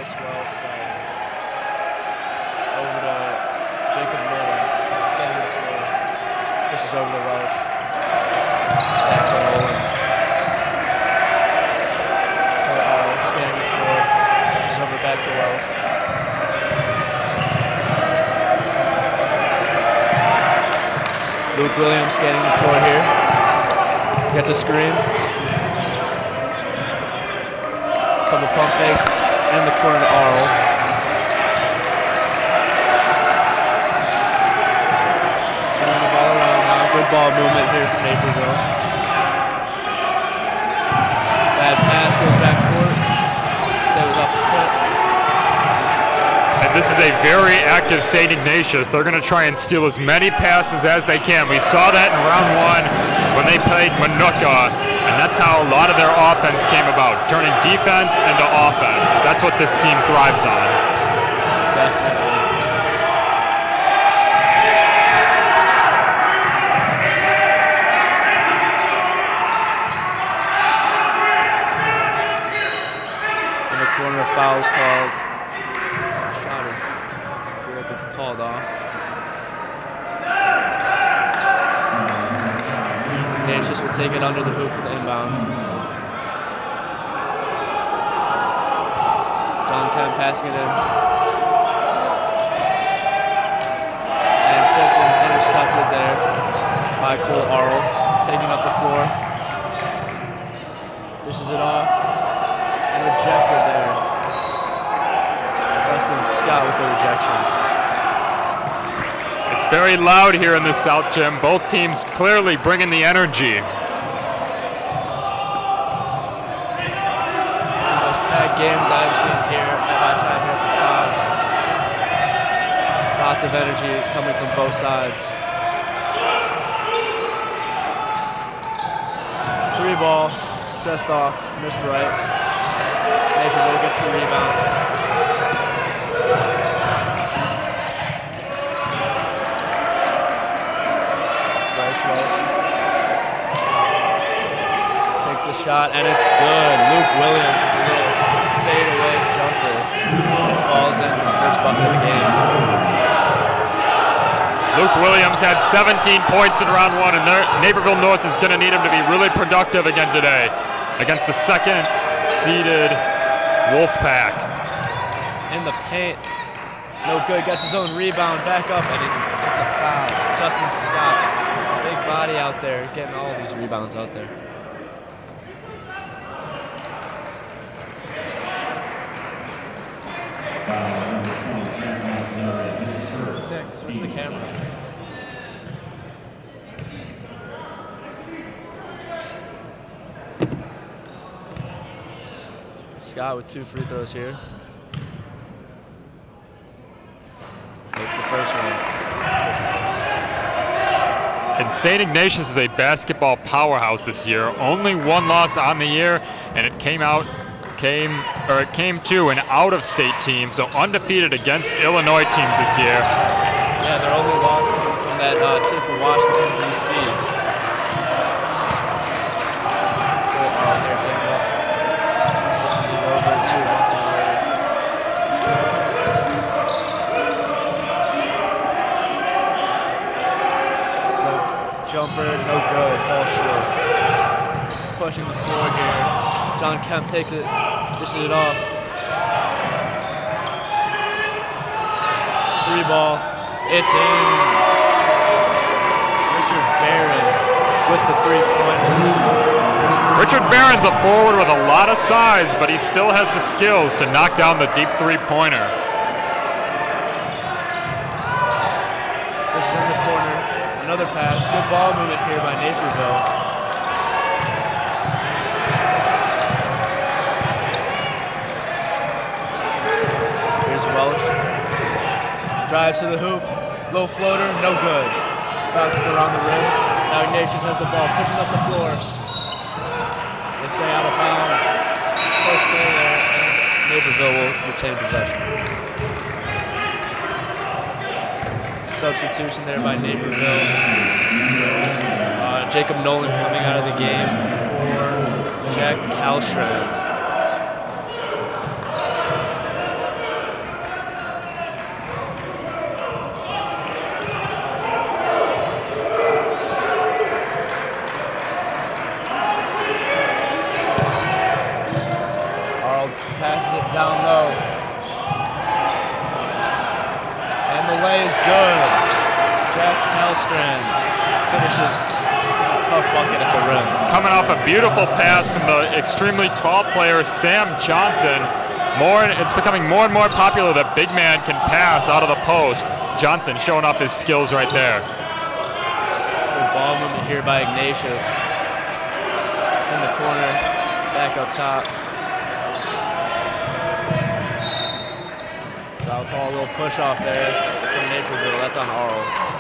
Bryce Wells driving. Over to Jacob Nolan. Scanning the floor. Dishes over to Welch. Back to Nolan. Scanning the floor. Dishes over back to Welch. Luke Williams scanning the floor here. Gets a screen. Couple pump fakes in the corner to Arl. Throwing the ball around now. Good ball movement here from Naperville. Bad pass goes back court. Say it was off the tip. And this is a very active St. Ignatius. They're going to try and steal as many passes as they can. We saw that in round one when they played Minooka, and that's how a lot of their offense came about, turning defense into offense. That's what this team thrives on. Definitely. In the corner, fouls called. Shot is good, but it's called off. Ignatius will take it under the hoop for the inbound. John Kemp passing it in. And tipped and intercepted there by Cole Arl, taking up the floor. Dishes it off and rejected there. Justin Scott with the rejection. It's very loud here in the South Gym. Both teams clearly bringing the energy. One of those packed games I've seen here at my time here at the Tosh. Lots of energy coming from both sides. 3 ball, just off, missed right. Naperville gets the rebound. Takes the shot, and it's good. Luke Williams with a little fadeaway jumper. Falls in for the first bucket of the game. Luke Williams had 17 points in round one, and Naperville North is going to need him to be really productive again today against the second-seeded Wolfpack. In the paint. No good. Gets his own rebound. Back up, and it's a foul. Justin Scott. Big body out there, getting all these rebounds out there. Nick, switch the camera. Scott with 2 free throws here. Makes the first one. And St. Ignatius is a basketball powerhouse this year. Only 1 loss on the year, and it came to an out-of-state team, so undefeated against Illinois teams this year. Yeah, their only loss came from that team from Washington, D.C. Here, take it up. This is it over to Monterey. Jumper, no good, falls short. Pushing the floor here. John Kemp takes it, dishes it off. 3 ball, it's in. Richard Barron with the 3-pointer. Richard Barron's a forward with a lot of size, but he still has the skills to knock down the deep 3-pointer. Dishes in the corner. Another pass. Good ball movement here by Naperville. Here's Welch. Drives to the hoop. Low floater. No good. Bounced around the rim. Now Ignatius has the ball. Pushing up the floor. They say out of bounds. Close play there. And Naperville will retain possession. Substitution there by Naperville. Jacob Nolan coming out of the game for Jack Kalstrand. good. Jack Hellstrand finishes a tough bucket at the rim. Coming off a beautiful pass from the extremely tall player, Sam Johnson. It's becoming more and more popular that big man can pass out of the post. Johnson showing off his skills right there. Good ball movement here by Ignatius. In the corner, back up top. Foul call, a little push off there from Naperville. That's on Arl.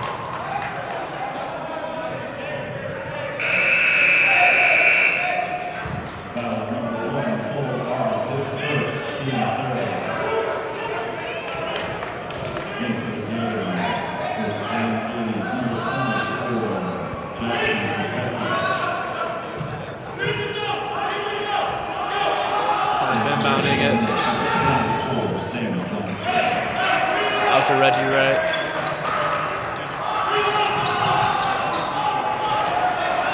Inbounding it. Out to Reggie Wright.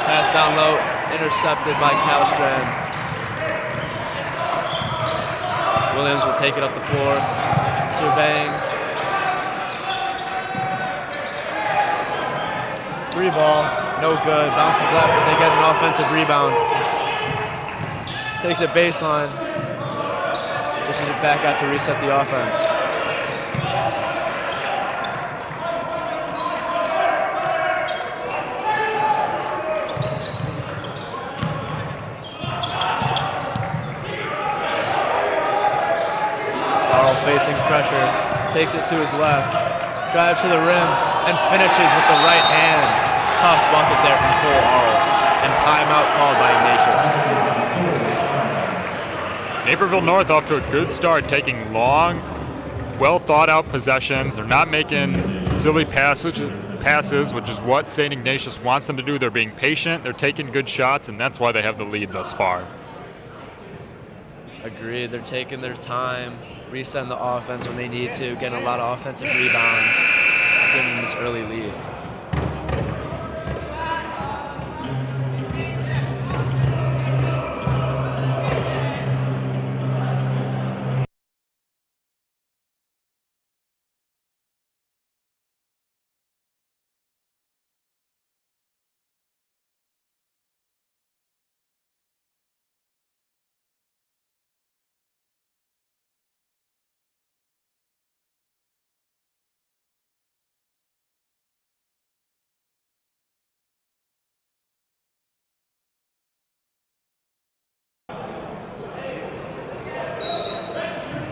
Pass down low, intercepted by Kalstrand. Williams will take it up the floor, surveying. Three ball, no good. Bounces left, but they get an offensive rebound. Takes it baseline. Dishes it back out to reset the offense. Arl facing pressure, takes it to his left, drives to the rim, and finishes with the right hand. Tough bucket there from Cole Arl, and timeout called by Ignatius. Naperville North off to a good start, taking long, well thought out possessions. They're not making silly passes, which is what St. Ignatius wants them to do. They're being patient, they're taking good shots, and that's why they have the lead thus far. Agreed, they're taking their time, resetting the offense when they need to, getting a lot of offensive rebounds, giving them this early lead.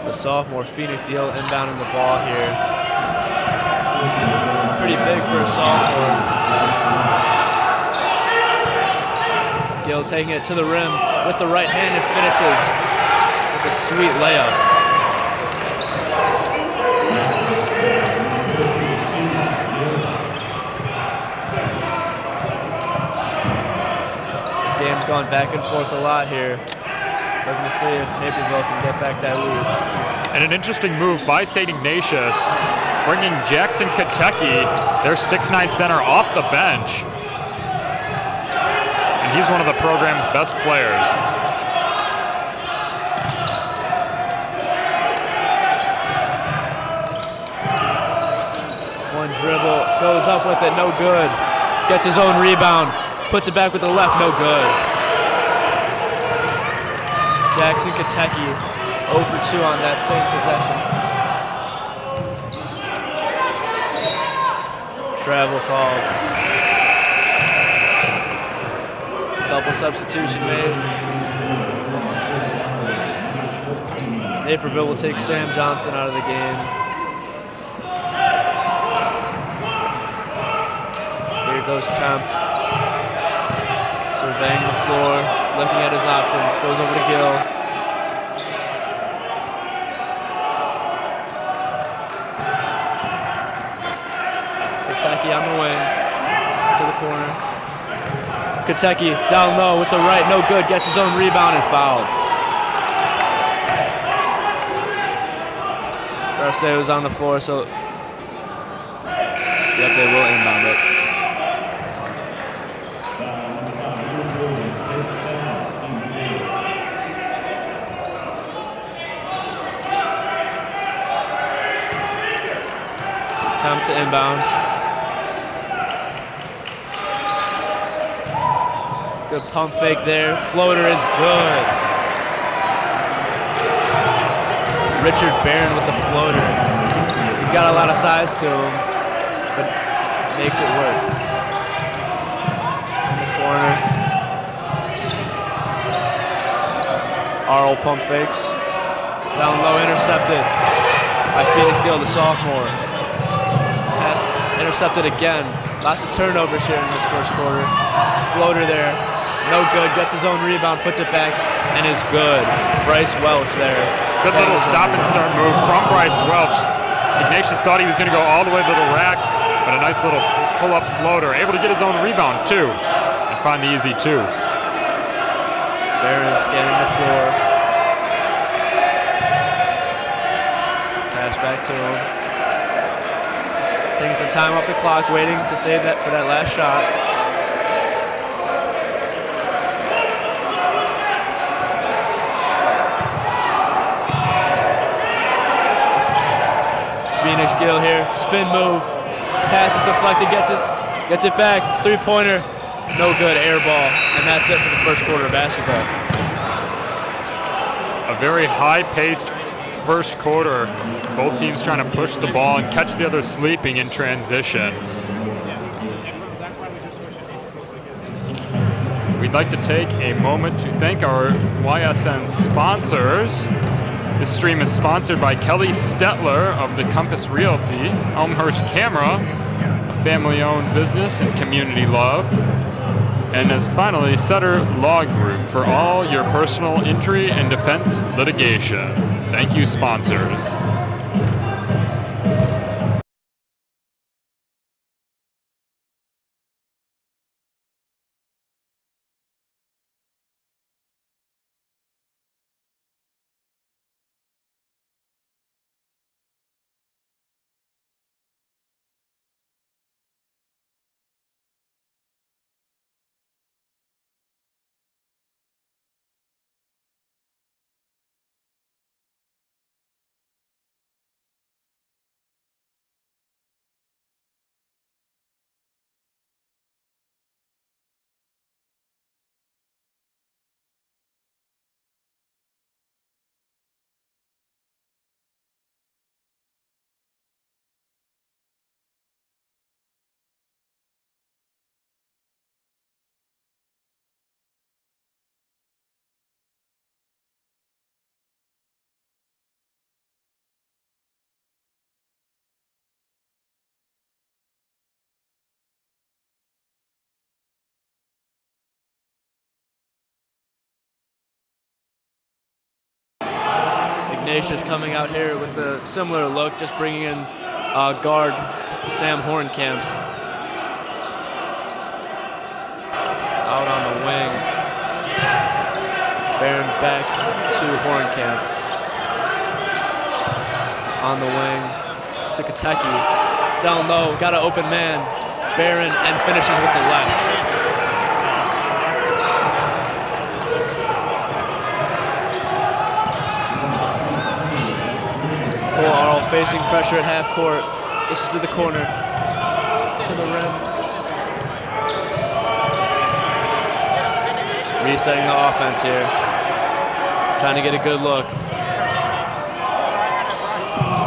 The sophomore Phoenix Deal inbounding the ball here. Pretty big for a sophomore. Gill taking it to the rim with the right hand and finishes with a sweet layup. This game's gone back and forth a lot here. Looking to see if Naperville can get back that lead. And an interesting move by St. Ignatius, bringing Jackson Katecki, their 6'9" center, off the bench. And he's one of the program's best players. One dribble, goes up with it, no good. Gets his own rebound, puts it back with the left, no good. Jackson Katecki, 0 for 2 on that same possession. Travel called. Double substitution made. Naperville will take Sam Johnson out of the game. Here goes Kemp. Surveying the floor, looking at his options, goes over to Gill. Katecki on the wing, to the corner. Katecki down low with the right, no good, gets his own rebound and fouled. Ref said it was on the floor, so yep, they will inbound it. Kemp attempt to inbound. Good pump fake there. Floater is good. Richard Barron with the floater. He's got a lot of size to him, but makes it work. In the corner. Arl pump fakes. Down low, intercepted by Phoenix Deal, the sophomore. Pass intercepted again. Lots of turnovers here in this first quarter. Floater there. No good. Gets his own rebound, puts it back, and is good. Bryce Welch there. Good little stop and start move from Bryce Welch. Ignatius thought he was going to go all the way to the rack, but a nice little pull-up floater. Able to get his own rebound, too, and find the easy two. Barron scanning the floor. Pass back to him. Taking some time off the clock, waiting to save that for that last shot. Phoenix Gill here, spin move, pass is deflected, gets it back, three-pointer, no good, air ball, and that's it for the first quarter of basketball. A very high-paced first quarter. Both teams trying to push the ball and catch the other sleeping in transition. We'd like to take a moment to thank our YSN sponsors. This stream is sponsored by Kelly Stetler of the Compass Realty, Elmhurst Camera, a family-owned business and community love, and as finally Sutter Law Group for all your personal injury and defense litigation. Thank you, sponsors. Ignatius coming out here with a similar look, just bringing in guard Sam Hornkamp. Out on the wing. Barron back to Hornkamp. On the wing to Kateki. Down low, got an open man. Barron, and finishes with the left. Arl facing pressure at half court. This is to the corner, to the rim. Resetting the offense here. Trying to get a good look.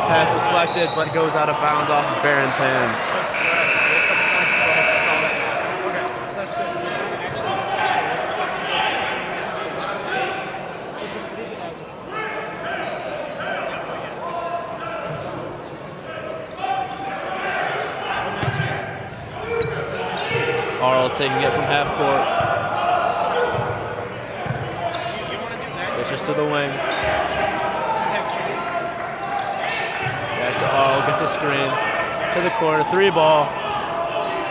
Pass deflected, but it goes out of bounds off of Barron's hands. Arl taking it from half court. Pitches to the wing. Back to Arl, gets a screen. To the corner, three ball.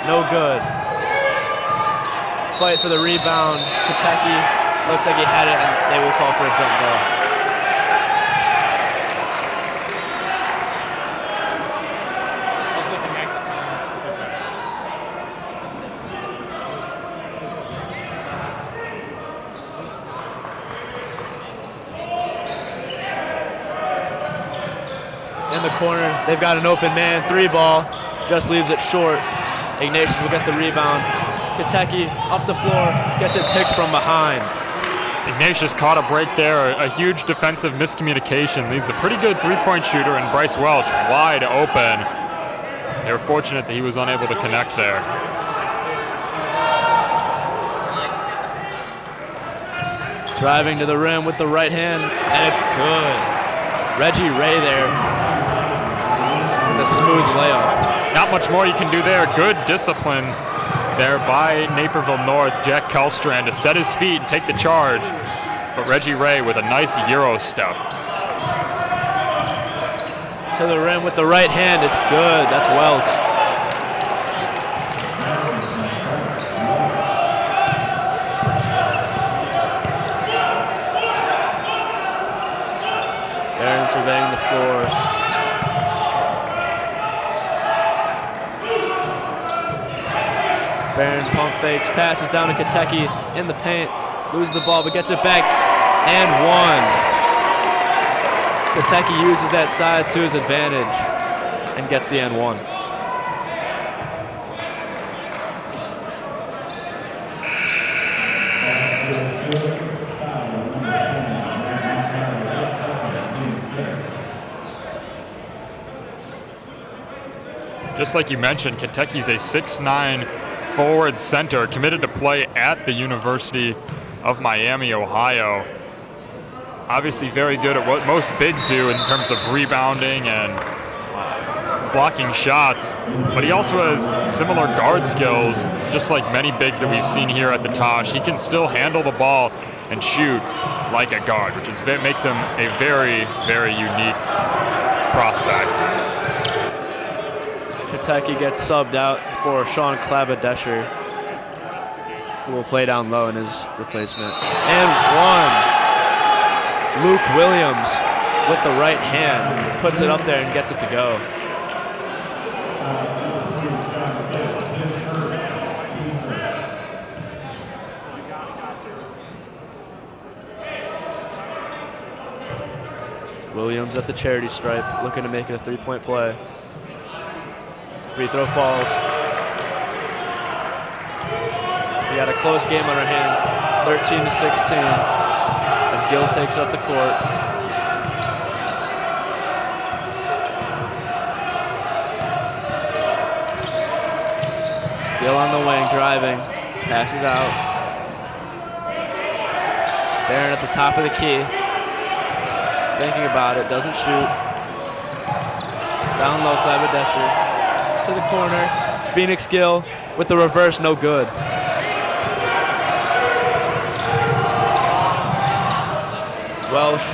No good. Fight for the rebound. Kateki looks like he had it, and they will call for a jump ball. In the corner, they've got an open man, three ball, just leaves it short. Ignatius will get the rebound. Kentucky up the floor, gets it picked from behind. Ignatius caught a break there, a huge defensive miscommunication. Leaves a pretty good three-point shooter, and Bryce Welch wide open. They were fortunate that he was unable to connect there. Driving to the rim with the right hand, and it's good. Reggie Ray there with a smooth layup. Not much more you can do there. Good discipline there by Naperville North. Jack Kellstrand to set his feet and take the charge. But Reggie Ray with a nice Euro step. To the rim with the right hand, it's good. That's Welch. Aaron surveying the floor. Barron pump fakes, passes down to Kentucky in the paint, loses the ball but gets it back and one. Kentucky uses that size to his advantage and gets the and one. Just like you mentioned, Kentucky's a 6'9" forward center committed to play at the University of Miami, Ohio. Obviously very good at what most bigs do in terms of rebounding and blocking shots, but he also has similar guard skills, just like many bigs that we've seen here at the Tosh. He can still handle the ball and shoot like a guard, which makes him a very, very unique prospect. Kentucky gets subbed out for Sean Clavadescher, who will play down low in his replacement. And one. Luke Williams with the right hand puts it up there and gets it to go. Williams at the charity stripe, looking to make it a three-point play. Free throw falls. We got a close game on our hands, 13-16, as Gill takes up the court. Gill on the wing, driving, passes out. Barron at the top of the key, thinking about it, doesn't shoot. Down low, Clavadescher. To the corner, Phoenix Gill with the reverse, no good. Welsh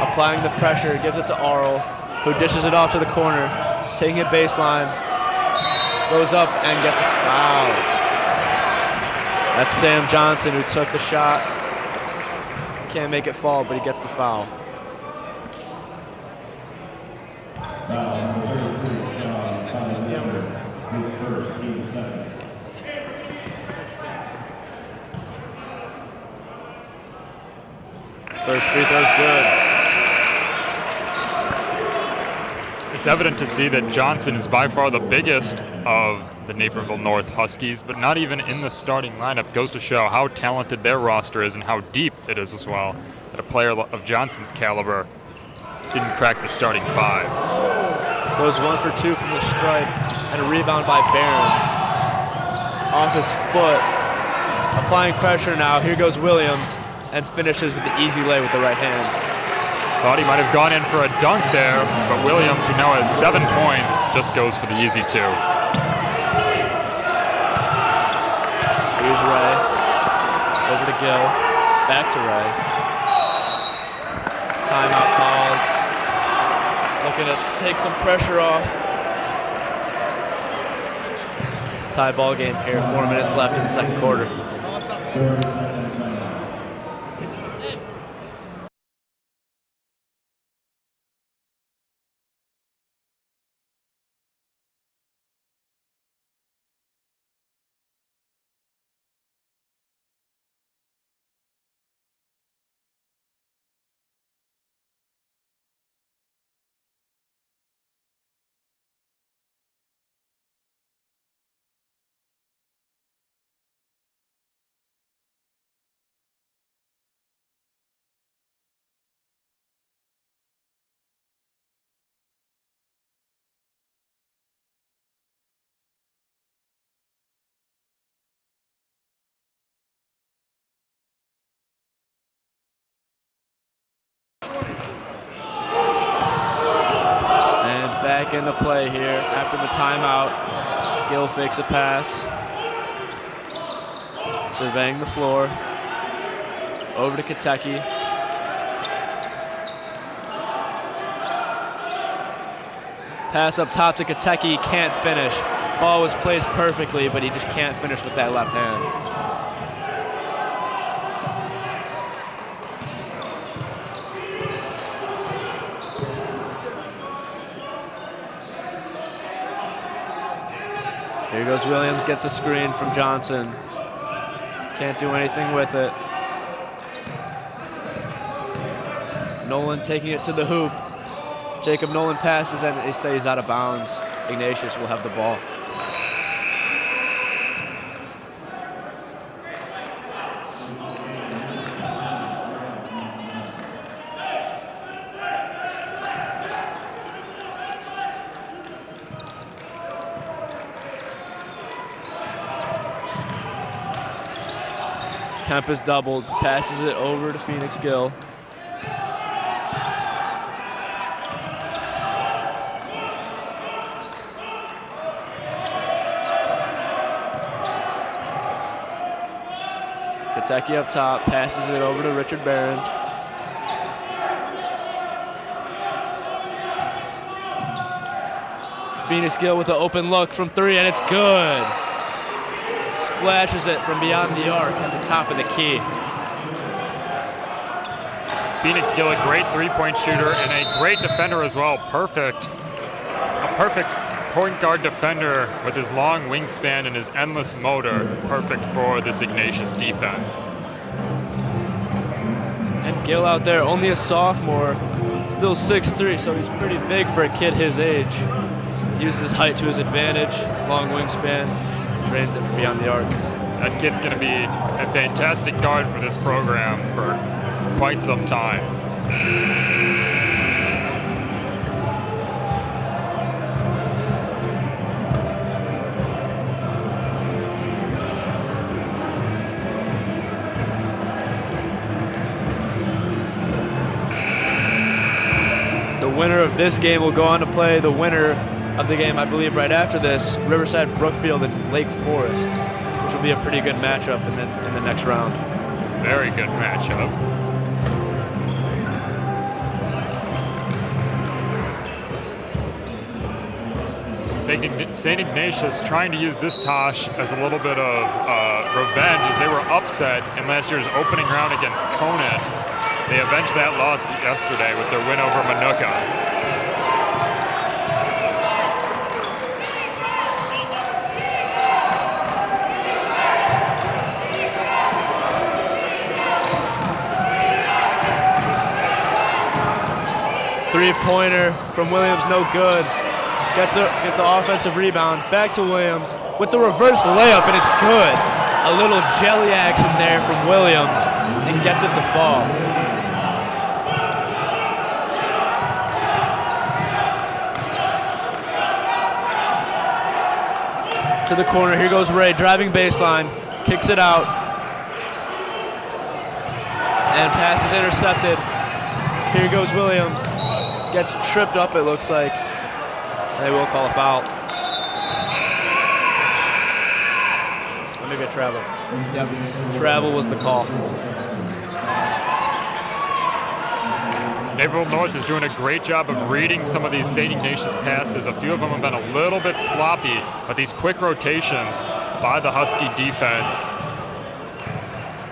applying the pressure, gives it to Arl, who dishes it off to the corner, taking it baseline, goes up and gets a foul. That's Sam Johnson who took the shot. Can't make it fall, but he gets the foul. First free throw's good. It's evident to see that Johnson is by far the biggest of the Naperville North Huskies, but not even in the starting lineup. Goes to show how talented their roster is and how deep it is as well, that a player of Johnson's caliber didn't crack the starting five. Goes 1 for 2 from the stripe, and a rebound by Barron. Off his foot, applying pressure now. Here goes Williams, and finishes with the easy lay with the right hand. Thought he might have gone in for a dunk there, but Williams, who now has 7 points, just goes for the easy 2. Here's Ray, over to Gill, back to Ray. Timeout called. Looking to take some pressure off. Tie ball game here, 4 minutes left in the second quarter. back into play here after the timeout. Gill fakes a pass. Surveying the floor. Over to Kentucky. Pass up top to Kentucky, can't finish. Ball was placed perfectly, but he just can't finish with that left hand. Here goes Williams, gets a screen from Johnson. Can't do anything with it. Nolan taking it to the hoop. Jacob Nolan passes and they say he's out of bounds. Ignatius will have the ball. Kemp is doubled, passes it over to Phoenix Gill. Kentucky up top, passes it over to Richard Barron. Phoenix Gill with an open look from three, and it's good. Splashes it from beyond the arc at the top of the key. Phoenix Gill, a great three-point shooter and a great defender as well. A perfect point guard defender with his long wingspan and his endless motor. Perfect for this Ignatius defense. And Gill out there, only a sophomore, still 6'3", so he's pretty big for a kid his age. Uses his height to his advantage, long wingspan, drains it from beyond the arc. That kid's going to be a fantastic guard for this program for quite some time. The winner of this game will go on to play the winner of the game, I believe, right after this, Riverside Brookfield and Lake Forest, which will be a pretty good matchup in the next round. Very good matchup. St. Ignatius trying to use this Tosh as a little bit of revenge as they were upset in last year's opening round against Conan. They avenged that loss yesterday with their win over Manuka. Three-pointer from Williams, no good. Get the offensive rebound. Back to Williams with the reverse layup, and it's good. A little jelly action there from Williams, and gets it to fall. To the corner, here goes Ray, driving baseline, kicks it out, and pass is intercepted. Here goes Williams. Gets tripped up, it looks like. They will call a foul. Or maybe a travel. Yep, travel was the call. Naperville North is doing a great job of reading some of these St. Ignatius passes. A few of them have been a little bit sloppy, but these quick rotations by the Husky defense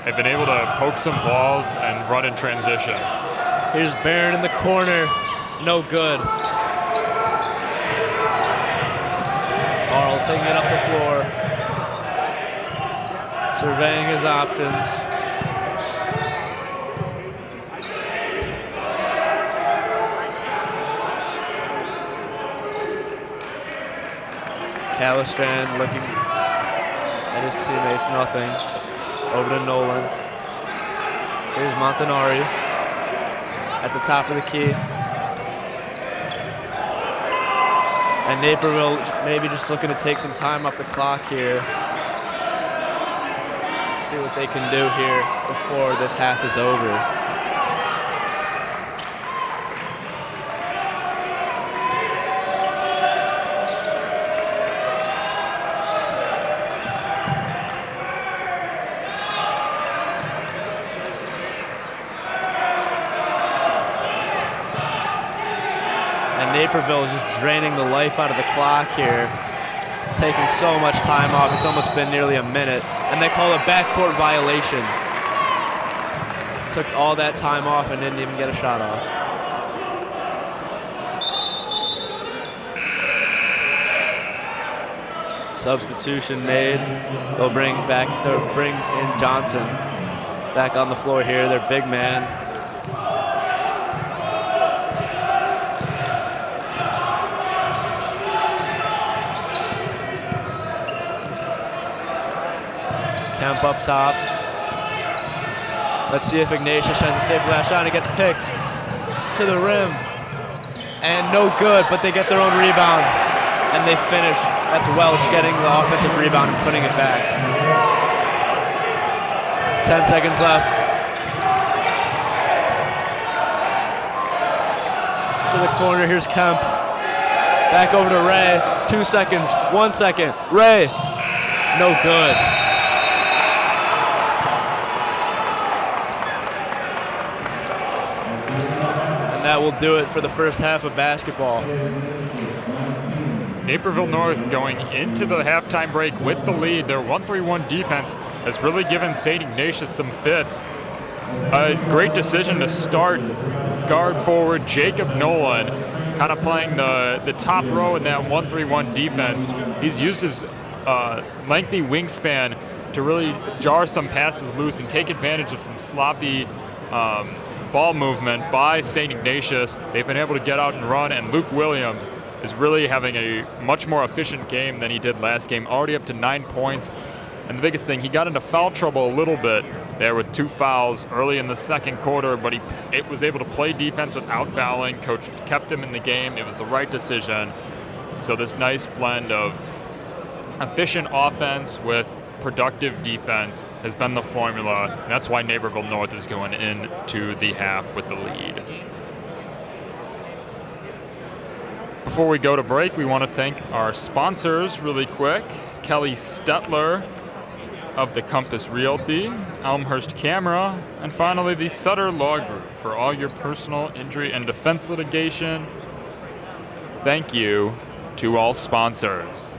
have been able to poke some balls and run in transition. Here's Barron in the corner. No good. Arl taking it up the floor. Surveying his options. Calistran looking at his teammates, nothing. Over to Nolan. Here's Montanari at the top of the key. And Naperville maybe just looking to take some time off the clock here. See what they can do here before this half is over. And Naperville is just draining the life out of the clock here, taking so much time off. It's almost been nearly a minute. And they call a backcourt violation. Took all that time off and didn't even get a shot off. Substitution made. They'll bring in Johnson back on the floor here, their big man. Kemp up top. Let's see if Ignatius has a safe last shot. It gets picked to the rim. And no good, but they get their own rebound. And they finish. That's Welch getting the offensive rebound and putting it back. 10 seconds left. To the corner, here's Kemp. Back over to Ray. 2 seconds, 1 second. Ray, no good. And that will do it for the first half of basketball. Naperville North going into the halftime break with the lead. Their 1-3-1 defense has really given St. Ignatius some fits. A great decision to start guard forward Jacob Nolan, kind of playing the top row in that 1-3-1 defense. He's used his lengthy wingspan to really jar some passes loose and take advantage of some sloppy ball movement by St. Ignatius. They've been able to get out and run, and Luke Williams is really having a much more efficient game than he did last game, already up to 9 points. And the biggest thing, he got into foul trouble a little bit there with 2 fouls early in the second quarter, but he was able to play defense without fouling. Coach kept him in the game. It was the right decision. So this nice blend of efficient offense with productive defense has been the formula. And that's why Naperville North is going into the half with the lead. Before we go to break, we want to thank our sponsors really quick. Kelly Stetler of the Compass Realty, Elmhurst Camera, and finally the Sutter Law Group for all your personal injury and defense litigation. Thank you to all sponsors.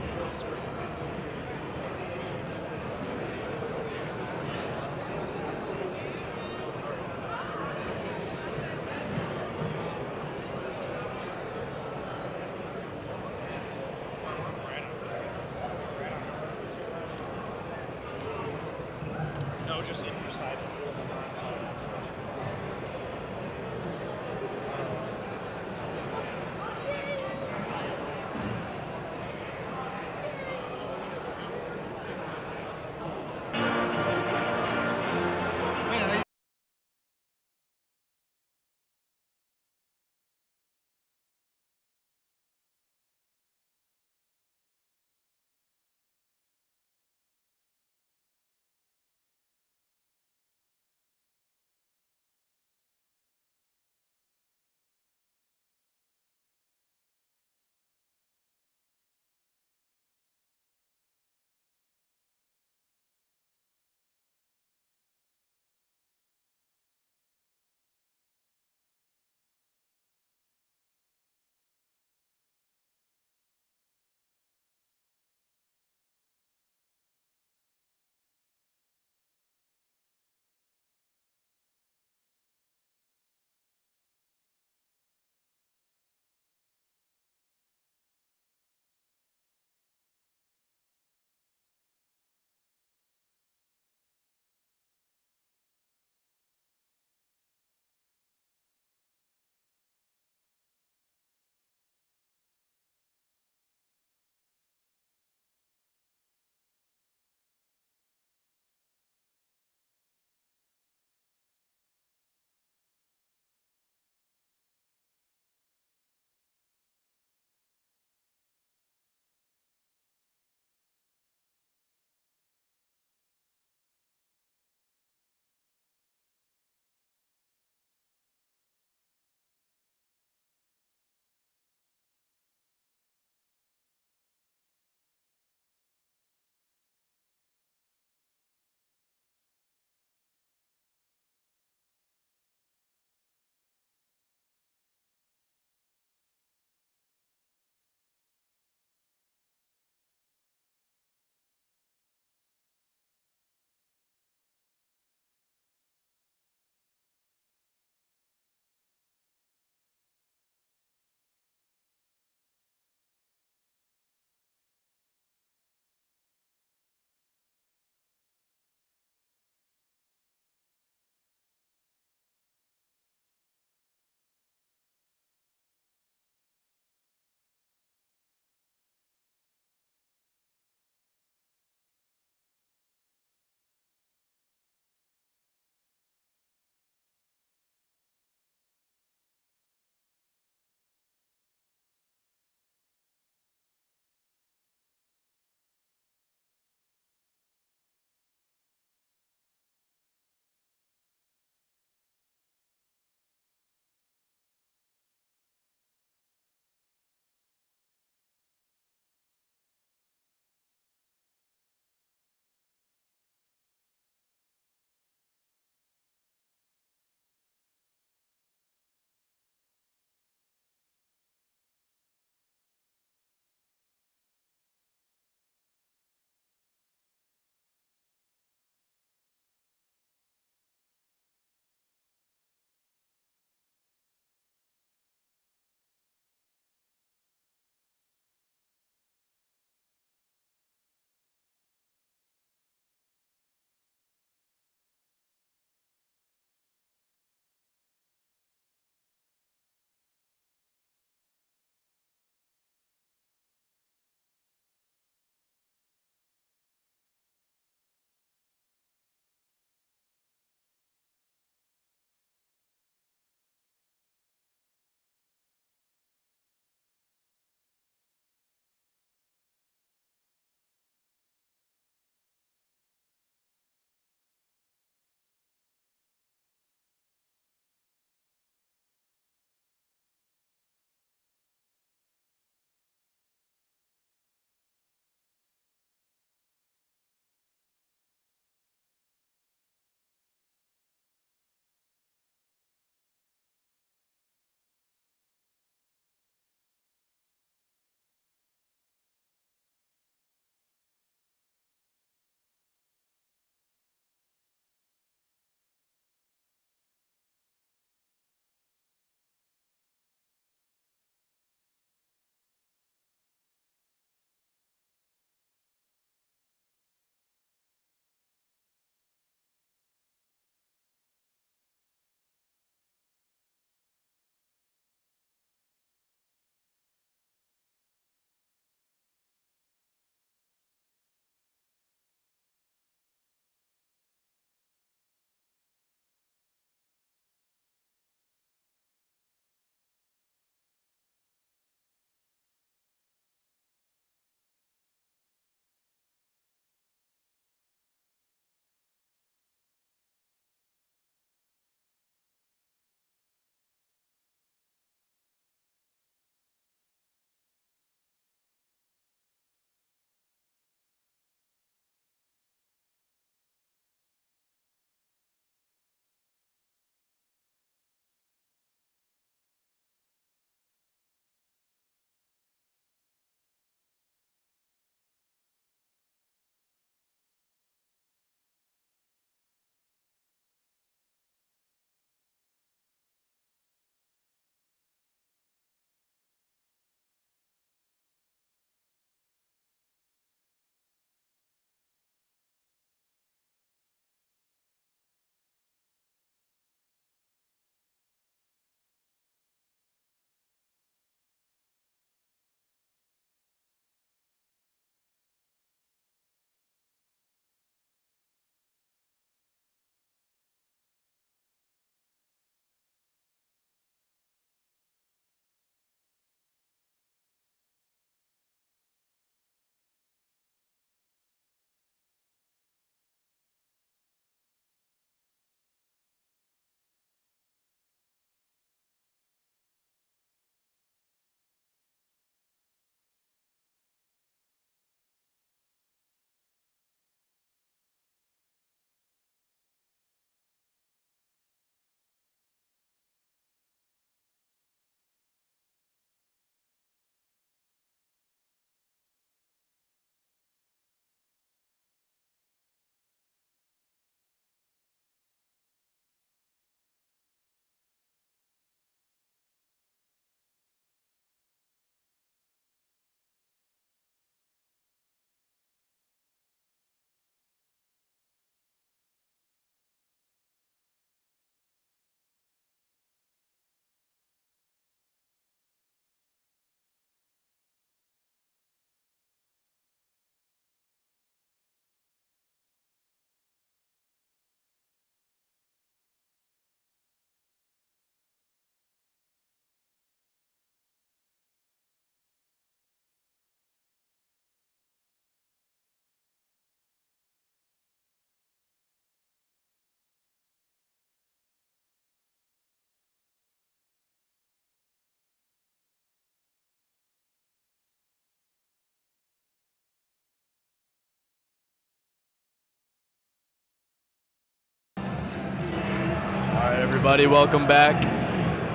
everybody, welcome back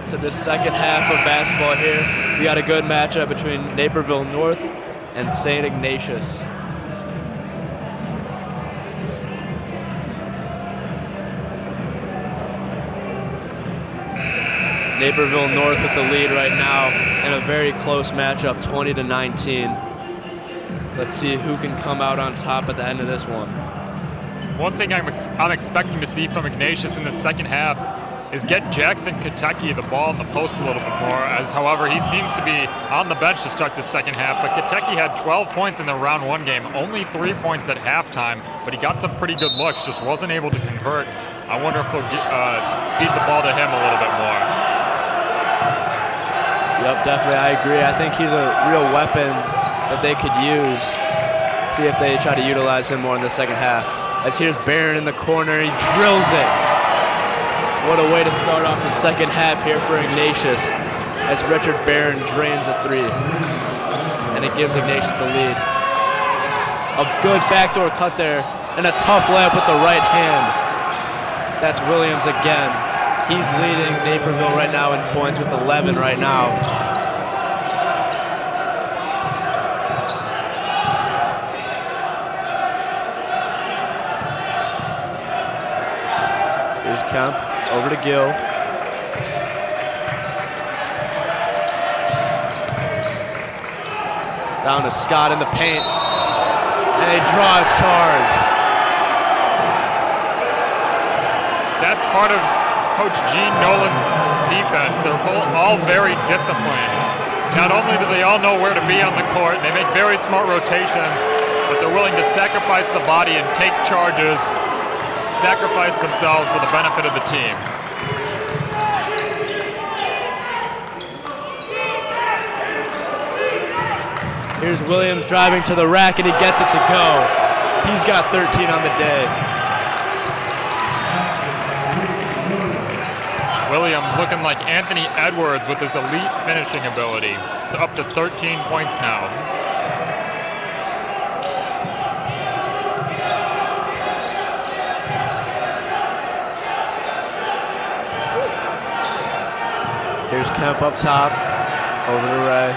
to the second half of basketball here. We got a good matchup between Naperville North and St. Ignatius. Naperville North with the lead right now in a very close matchup, 20-19. Let's see who can come out on top at the end of this one. One thing I'm expecting to see from Ignatius in the second half is get Jackson Kentucky the ball in the post a little bit more, as however he seems to be on the bench to start the second half. But Kentucky had 12 points in the round 1 game, only 3 points at halftime, but he got some pretty good looks, just wasn't able to convert. I wonder if they'll feed the ball to him a little bit more. Yep, definitely, I agree. I think he's a real weapon that they could use. See if they try to utilize him more in the second half. As here's Barron in the corner, he drills it. What a way to start off the second half here for Ignatius, as Richard Barron drains a 3. And it gives Ignatius the lead. A good backdoor cut there, and a tough layup with the right hand. That's Williams again. He's leading Naperville right now in points with 11 right now. Here's Kemp, over to Gill. Down to Scott in the paint. And they draw a charge. That's part of Coach Gene Nolan's defense. They're all very disciplined. Not only do they all know where to be on the court, they make very smart rotations, but they're willing to sacrifice the body and take charges, sacrifice themselves for the benefit of the team. Here's Williams driving to the rack, and he gets it to go. He's got 13 on the day. Williams looking like Anthony Edwards with his elite finishing ability. Up to 13 points now. Here's Kemp up top, over to Ray.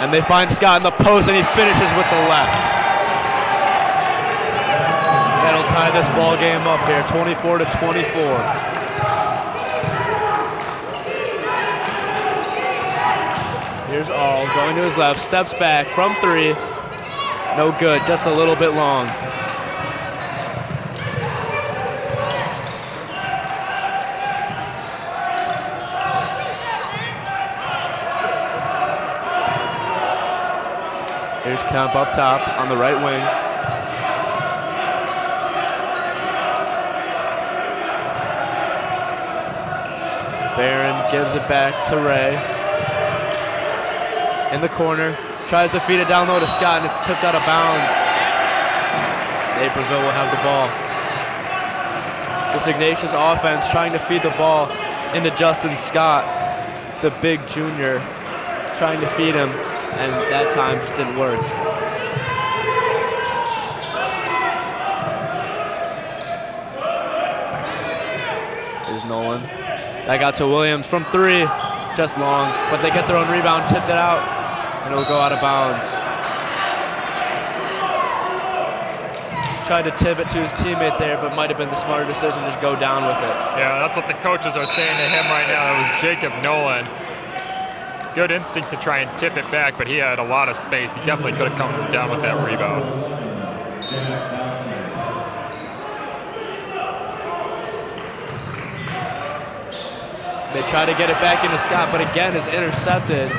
And they find Scott in the post, and he finishes with the left. That'll tie this ball game up here, 24-24. Here's All going to his left, steps back from 3. No good, just a little bit long. Here's Kemp up top on the right wing. Barron gives it back to Ray. In the corner, tries to feed it down low to Scott, and it's tipped out of bounds. Naperville will have the ball. This Ignatius offense trying to feed the ball into Justin Scott, the big junior, trying to feed him, and that time just didn't work. Here's Nolan. That got to Williams from 3, just long, but they get their own rebound, tipped it out, and it'll go out of bounds. Tried to tip it to his teammate there, but might have been the smarter decision, just go down with it. Yeah, that's what the coaches are saying to him right now. It was Jacob Nolan. Good instinct to try and tip it back, but he had a lot of space. He definitely could have come down with that rebound. They try to get it back into Scott, but again is intercepted.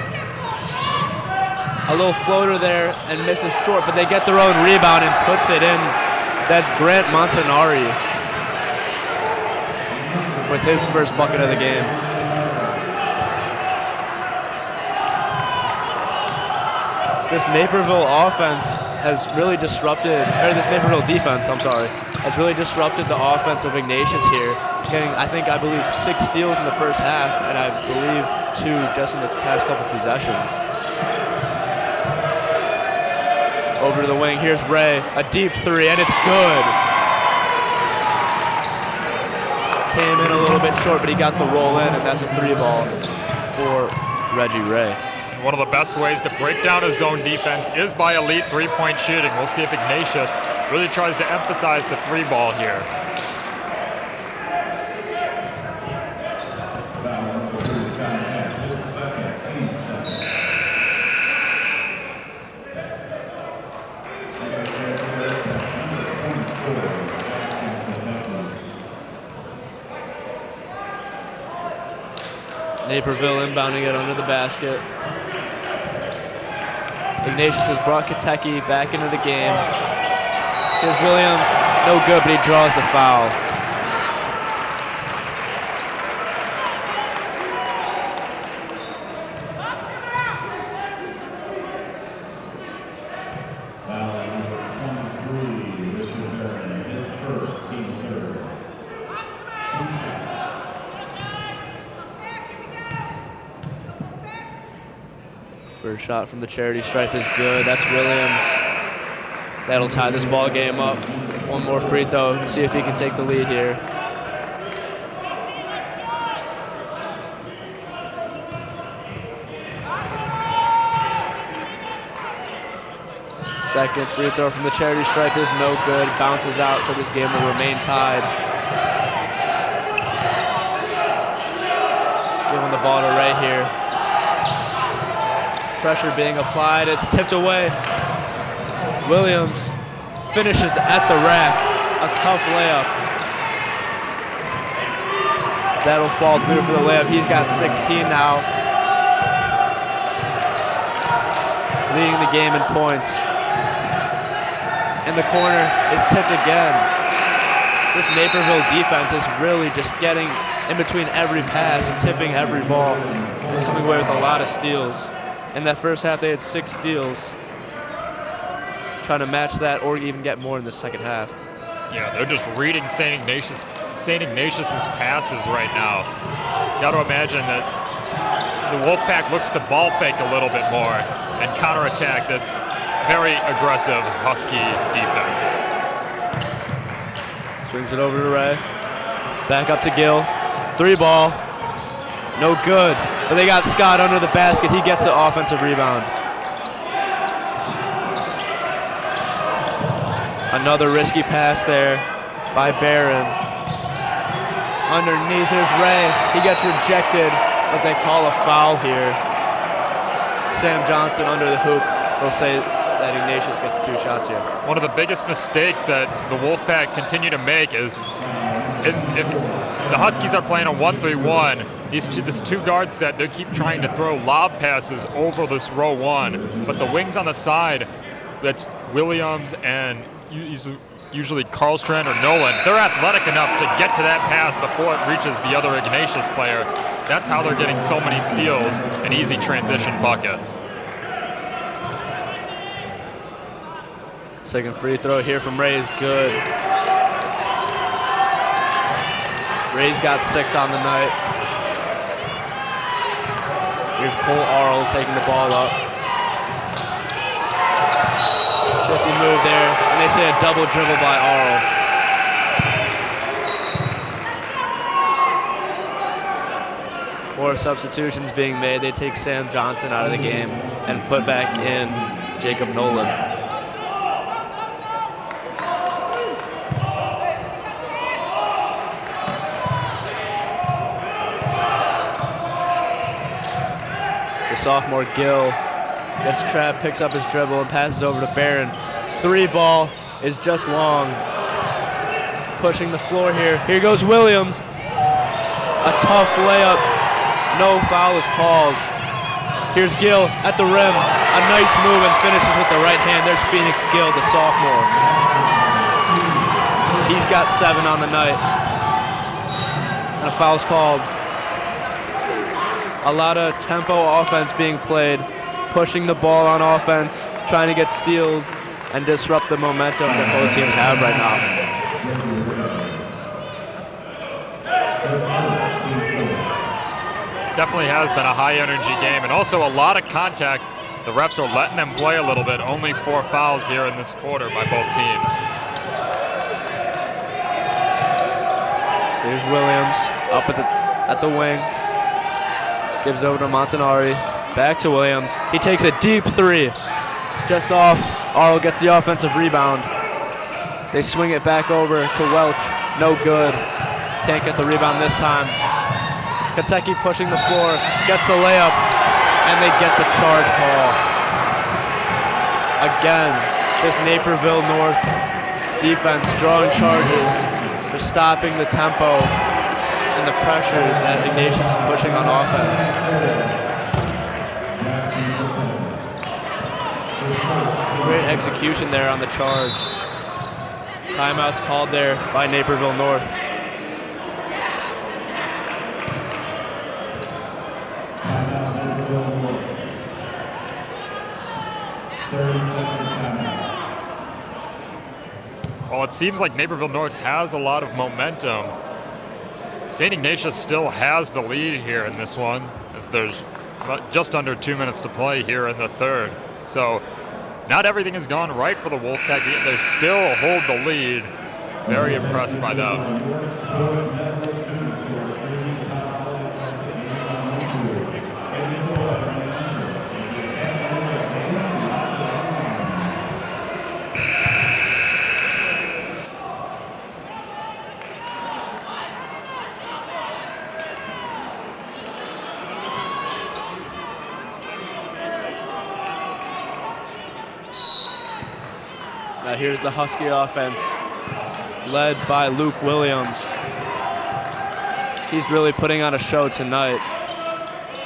A little floater there and misses short, but they get their own rebound and puts it in. That's Grant Montanari with his first bucket of the game. This Naperville offense has really disrupted, or this Naperville defense, I'm sorry, has really disrupted the offense of Ignatius here. Getting, I believe 6 steals in the first half, and I believe 2 just in the past couple possessions. Over to the wing, here's Ray, a deep 3, and it's good. came in a little bit short, but he got the roll in, and that's a 3-ball for Reggie Ray. One of the best ways to break down a zone defense is by elite three-point shooting. We'll see if Ignatius really tries to emphasize the 3-ball here. Naperville inbounding it under the basket. Ignatius has brought Katecki back into the game. Here's Williams, no good, but he draws the foul. First shot from the charity stripe is good. That's Williams. That'll tie this ball game up. One more free throw. See if he can take the lead here. Second free throw from the charity stripe is no good. Bounces out, so this game will remain tied. Giving the ball to Ray here. Pressure being applied, it's tipped away. Williams finishes at the rack. A tough layup. That'll fall through for the layup. He's got 16 now. Leading the game in points. And the corner is tipped again. This Naperville defense is really just getting in between every pass, tipping every ball, and coming away with a lot of steals. In that first half, they had 6 steals. Trying to match that or even get more in the second half. Yeah, they're just reading St. Ignatius's passes right now. Got to imagine that the Wolfpack looks to ball fake a little bit more and counterattack this very aggressive Husky defense. Swings it over to Ray. Back up to Gill. 3-ball. No good. But they got Scott under the basket. He gets the offensive rebound. Another risky pass there by Barron. Underneath, here's Ray. He gets rejected, but they call a foul here. Sam Johnson under the hoop. They'll say that Ignatius gets 2 shots here. One of the biggest mistakes that the Wolfpack continue to make is if the Huskies are playing a 1-3-1, this 2-guard set, they keep trying to throw lob passes over this row 1, but the wings on the side, that's Williams and usually Karlstrand or Nolan, they're athletic enough to get to that pass before it reaches the other Ignatius player. That's how they're getting so many steals and easy transition buckets. Second free throw here from Ray is good. Ray's got 6 on the night. Here's Cole Arl taking the ball up. Shifty move there, and they say a double dribble by Arl. More substitutions being made. They take Sam Johnson out of the game and put back in Jacob Nolan. Sophomore Gill gets trapped, picks up his dribble, and passes over to Barron. 3-ball is just long. Pushing the floor here. Here goes Williams. A tough layup. No foul is called. Here's Gill at the rim. A nice move and finishes with the right hand. There's Phoenix Gill, the sophomore. He's got 7 on the night. And a foul's called. A lot of tempo offense being played, pushing the ball on offense, trying to get steals and disrupt the momentum that both teams have right now. Definitely has been a high energy game and also a lot of contact. The refs are letting them play a little bit. Only 4 fouls here in this quarter by both teams. Here's Williams up at the wing. Gives over to Montanari. Back to Williams. He takes a deep three. Just off. Arl gets the offensive rebound. They swing it back over to Welch. No good. Can't get the rebound this time. Kentucky pushing the floor. Gets the layup. And they get the charge call. Again, this Naperville North defense drawing charges for stopping the tempo and the pressure that Ignatius is pushing on offense. Great execution there on the charge. Timeouts called there by Naperville North. Well, it seems like Naperville North has a lot of momentum. St. Ignatius still has the lead here in this one, as there's just under 2 minutes to play here in the third. So not everything has gone right for the Wolfpack. They still hold the lead. Very impressed by them. Now here's the Husky offense, led by Luke Williams. He's really putting on a show tonight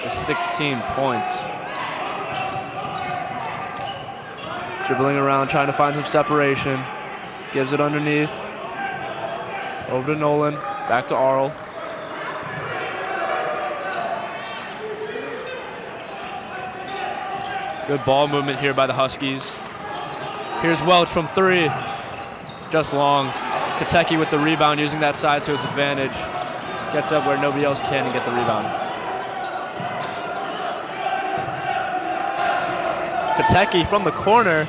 with 16 points. Dribbling around, trying to find some separation. Gives it underneath. Over to Nolan, back to Arl. Good ball movement here by the Huskies. Here's Welch from three. Just long. Kentucky with the rebound, using that size to his advantage. Gets up where nobody else can and get the rebound. Kentucky from the corner.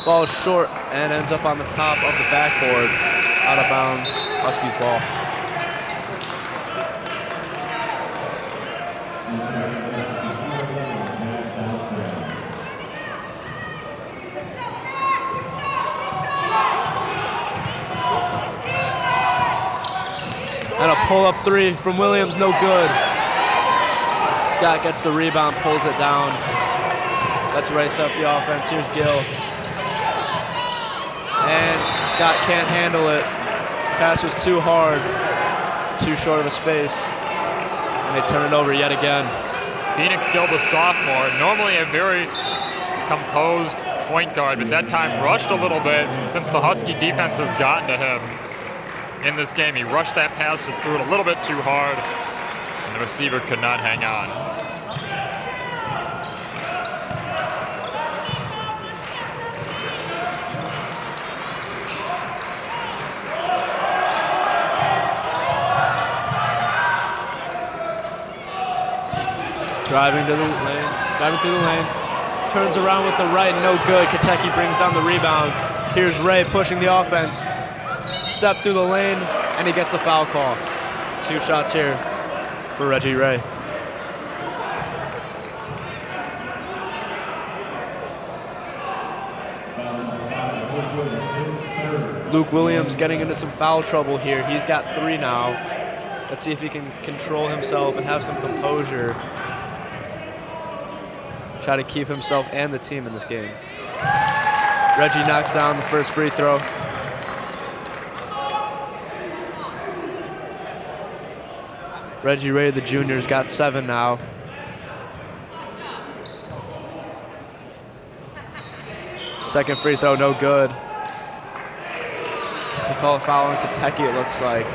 Falls short and ends up on the top of the backboard. Out of bounds. Huskies ball. And a pull-up three from Williams, no good. Scott gets the rebound, pulls it down. Let's race up the offense. Here's Gill. And Scott can't handle it. Pass was too hard, too short of a space. And they turn it over yet again. Phoenix Gill, the sophomore, normally a very composed point guard, but that time rushed a little bit since the Husky defense has gotten to him. In this game, he rushed that pass, just threw it a little bit too hard, and the receiver could not hang on. Driving through the lane, turns around with the right, no good. Kentucky brings down the rebound. Here's Ray pushing the offense. Step through the lane, and he gets the foul call. 2 shots here for Reggie Ray. Luke Williams getting into some foul trouble here. He's got 3 now. Let's see if he can control himself and have some composure. Try to keep himself and the team in this game. Reggie knocks down the first free throw. Reggie Ray, the junior's got 7 now. Second free throw, no good. They call a foul on Kentucky, it looks like.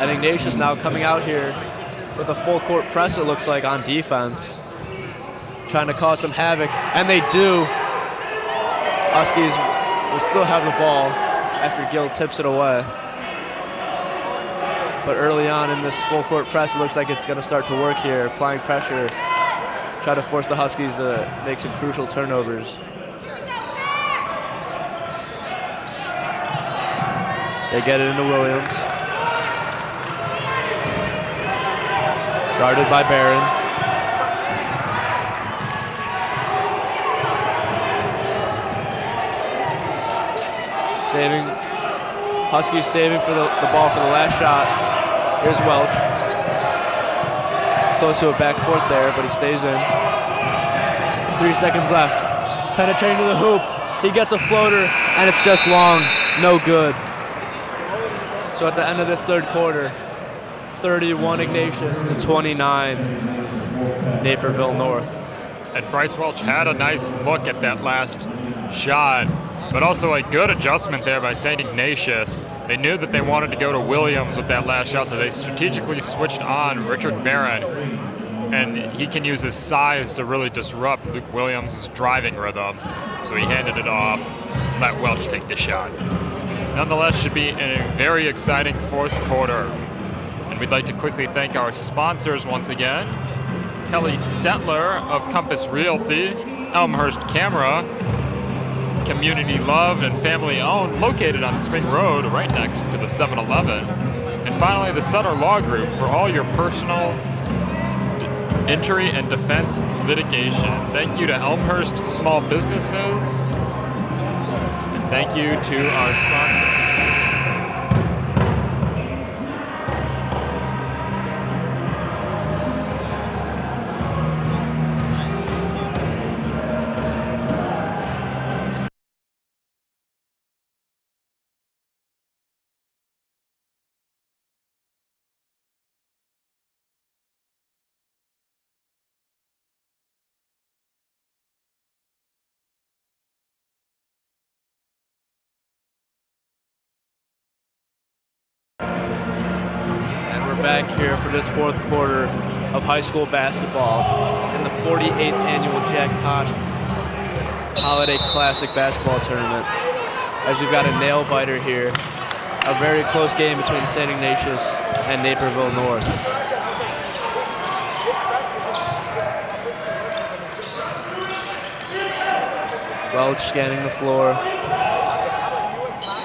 And Ignatius now coming out here with a full court press, it looks like, on defense. Trying to cause some havoc, and they do. Huskies will still have the ball after Gill tips it away. But early on in this full court press, it looks like it's going to start to work here. Applying pressure, try to force the Huskies to make some crucial turnovers. They get it into Williams. Guarded by Barron. Saving, Huskies saving for the ball for the last shot. Here's Welch. Close to a backcourt there, but he stays in. 3 seconds left. Penetrating to the hoop. He gets a floater, and it's just long. No good. So at the end of this third quarter, 31 Ignatius to 29 Naperville North. And Bryce Welch had a nice look at that last shot, but also a good adjustment there by St. Ignatius. They knew that they wanted to go to Williams with that last shot, so they strategically switched on Richard Barron, and he can use his size to really disrupt Luke Williams' driving rhythm. So he handed it off, let Welch take the shot. Nonetheless, should be a very exciting fourth quarter. And we'd like to quickly thank our sponsors once again. Kelly Stetler of Compass Realty, Elmhurst Camera, community loved and family owned, located on Spring Road right next to the 7-Eleven. And finally, the Sutter Law Group for all your personal injury and defense litigation. Thank you to Elmhurst Small Businesses. And thank you to our sponsors. Back here for this fourth quarter of high school basketball in the 48th annual Jack Tosh Holiday Classic Basketball Tournament. As we've got a nail biter here, a very close game between St. Ignatius and Naperville North. Welch scanning the floor.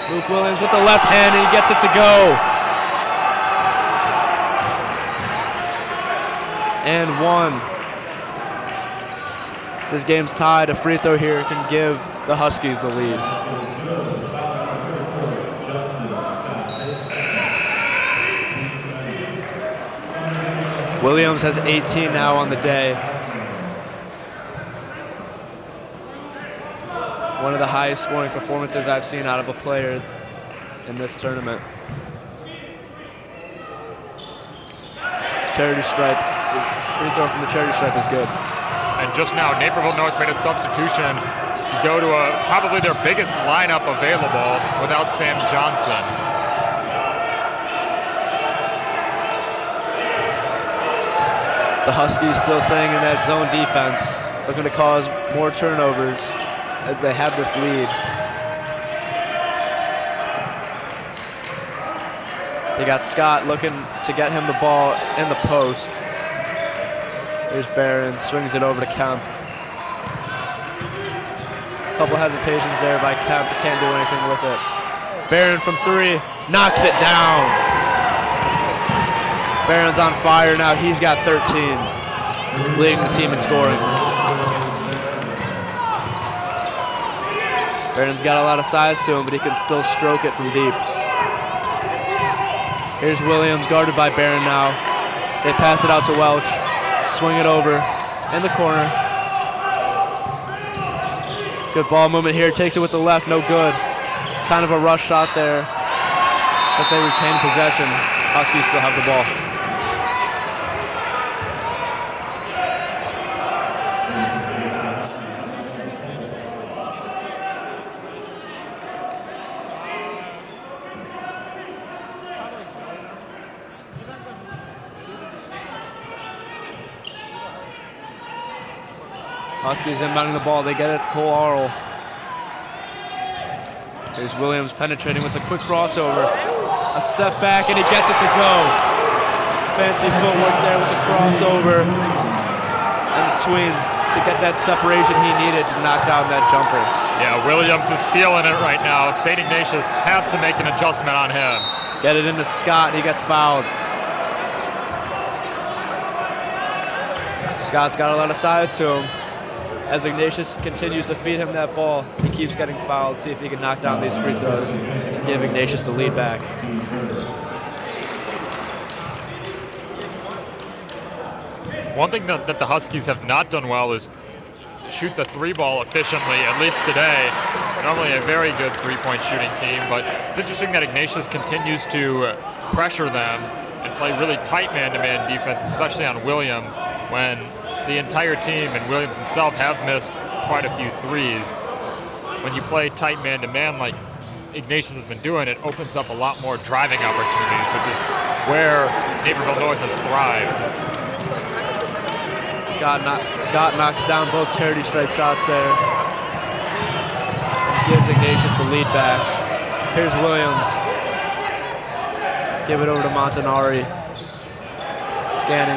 Luke Williams with the left hand, and he gets it to go. And one. This game's tied. A free throw here can give the Huskies the lead. Williams has 18 now on the day. One of the highest scoring performances I've seen out of a player in this tournament. Charity stripe. Free throw from the charity stripe is good. And just now, Naperville North made a substitution to go to probably their biggest lineup available without Sam Johnson. The Huskies still staying in that zone defense, looking to cause more turnovers as they have this lead. They got Scott looking to get him the ball in the post. Here's Barron, swings it over to Kemp. A couple hesitations there by Kemp, can't do anything with it. Barron from three, knocks it down. Barron's on fire now, he's got 13, leading the team in scoring. Barron's got a lot of size to him, but he can still stroke it from deep. Here's Williams, guarded by Barron now. They pass it out to Welch. Swing it over in the corner. Good ball movement here. Takes it with the left, no good. Kind of a rush shot there, but they retain possession. Huskies still have the ball. Huskies inbounding the ball. They get it to Cole Arl. Here's Williams penetrating with a quick crossover. A step back, and he gets it to go. Fancy footwork there with the crossover. in between to get that separation he needed to knock down that jumper. Yeah, Williams is feeling it right now. St. Ignatius has to make an adjustment on him. Get it into Scott, he gets fouled. Scott's got a lot of size to him. As Ignatius continues to feed him that ball, he keeps getting fouled. See if he can knock down these free throws and give Ignatius the lead back. One thing that the Huskies have not done well is shoot the three ball efficiently, at least today. Normally a very good three-point shooting team, but it's interesting that Ignatius continues to pressure them and play really tight man-to-man defense, especially on Williams, when the entire team and Williams himself have missed quite a few threes. When you play tight man-to-man like Ignatius has been doing, it opens up a lot more driving opportunities, which is where Naperville North has thrived. Scott knocks down both charity stripe shots there and gives Ignatius the lead back. Here's Williams. Give it over to Montanari. Scanning.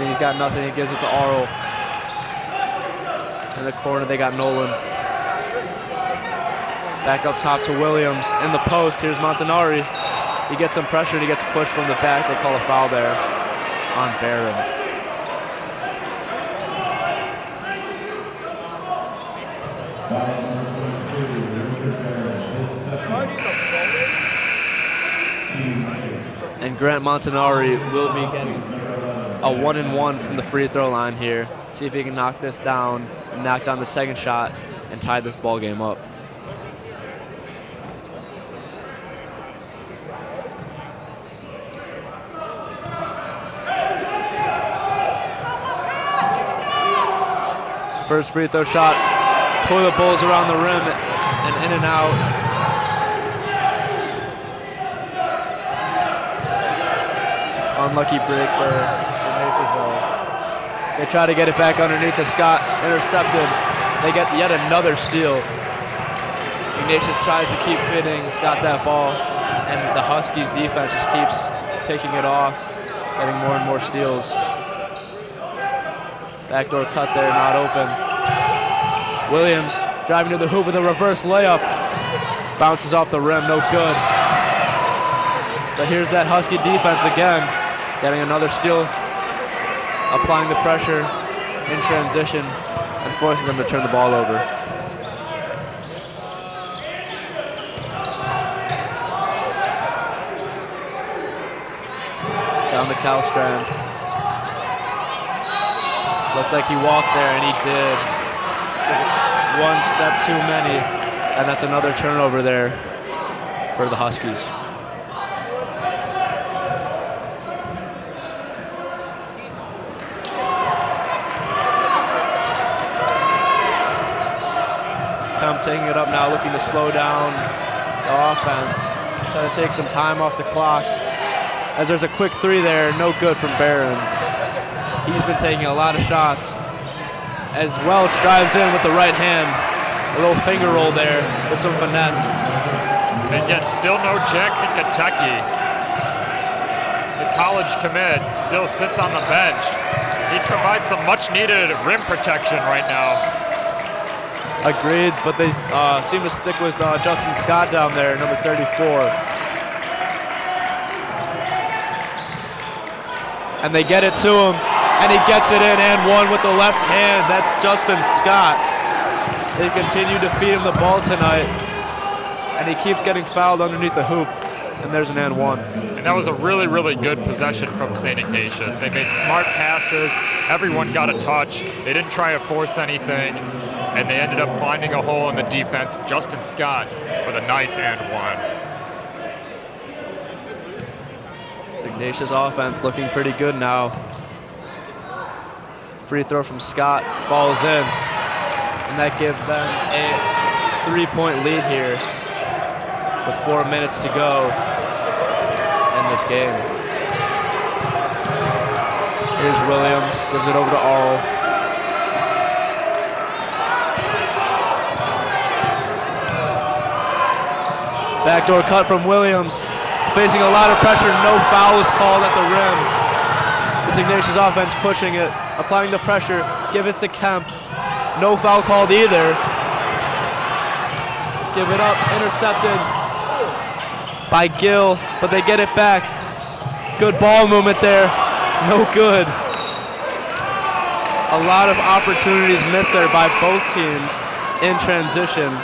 He's got nothing. He gives it to Arl. In the corner, they got Nolan. Back up top to Williams. In the post, here's Montanari. He gets some pressure and he gets pushed from the back. They call a foul there on Barron. And Grant Montanari will be getting a 1-and-1 from the free throw line here. See if he can knock this down and knock down the second shot and tie this ball game up. First free throw shot, toilet bowls around the rim and in and out. Unlucky break there for Naperville. They try to get it back underneath the Scott, intercepted. They get yet another steal. Ignatius tries to keep fitting Scott that ball, and the Huskies defense just keeps picking it off, getting more and more steals. Backdoor cut there, not open. Williams driving to the hoop with a reverse layup. Bounces off the rim, no good. But here's that Husky defense again, getting another steal, applying the pressure in transition and forcing them to turn the ball over. Down to Kalstrand. Looked like he walked there, and he did. Took one step too many, and that's another turnover there for the Huskies. Kemp taking it up now, looking to slow down the offense. Trying to take some time off the clock. As there's a quick three there, no good from Barron. He's been taking a lot of shots. As Welch drives in with the right hand. A little finger roll there with some finesse. And yet still no Jackson Kentucky. The college commit still sits on the bench. He provides some much needed rim protection right now. Agreed, but they seem to stick with Justin Scott down there, number 34. And they get it to him, and he gets it in and one with the left hand. That's Justin Scott. They continue to feed him the ball tonight, and he keeps getting fouled underneath the hoop, and there's an and one. And that was a really, really good possession from St. Ignatius. They made smart passes. Everyone got a touch. They didn't try to force anything, and they ended up finding a hole in the defense. Justin Scott with a nice and one. Ignatius offense looking pretty good now. Free throw from Scott falls in, and that gives them a 3-point lead here with 4 minutes to go in this game. Here's Williams, gives it over to Arl. Backdoor cut from Williams. Facing a lot of pressure, no foul is called at the rim. This Ignatius offense pushing it, applying the pressure, Give it to Kemp. No foul called either. Give it up, intercepted by Gill, but they get it back. Good ball movement there, no good. A lot of opportunities missed there by both teams in transition.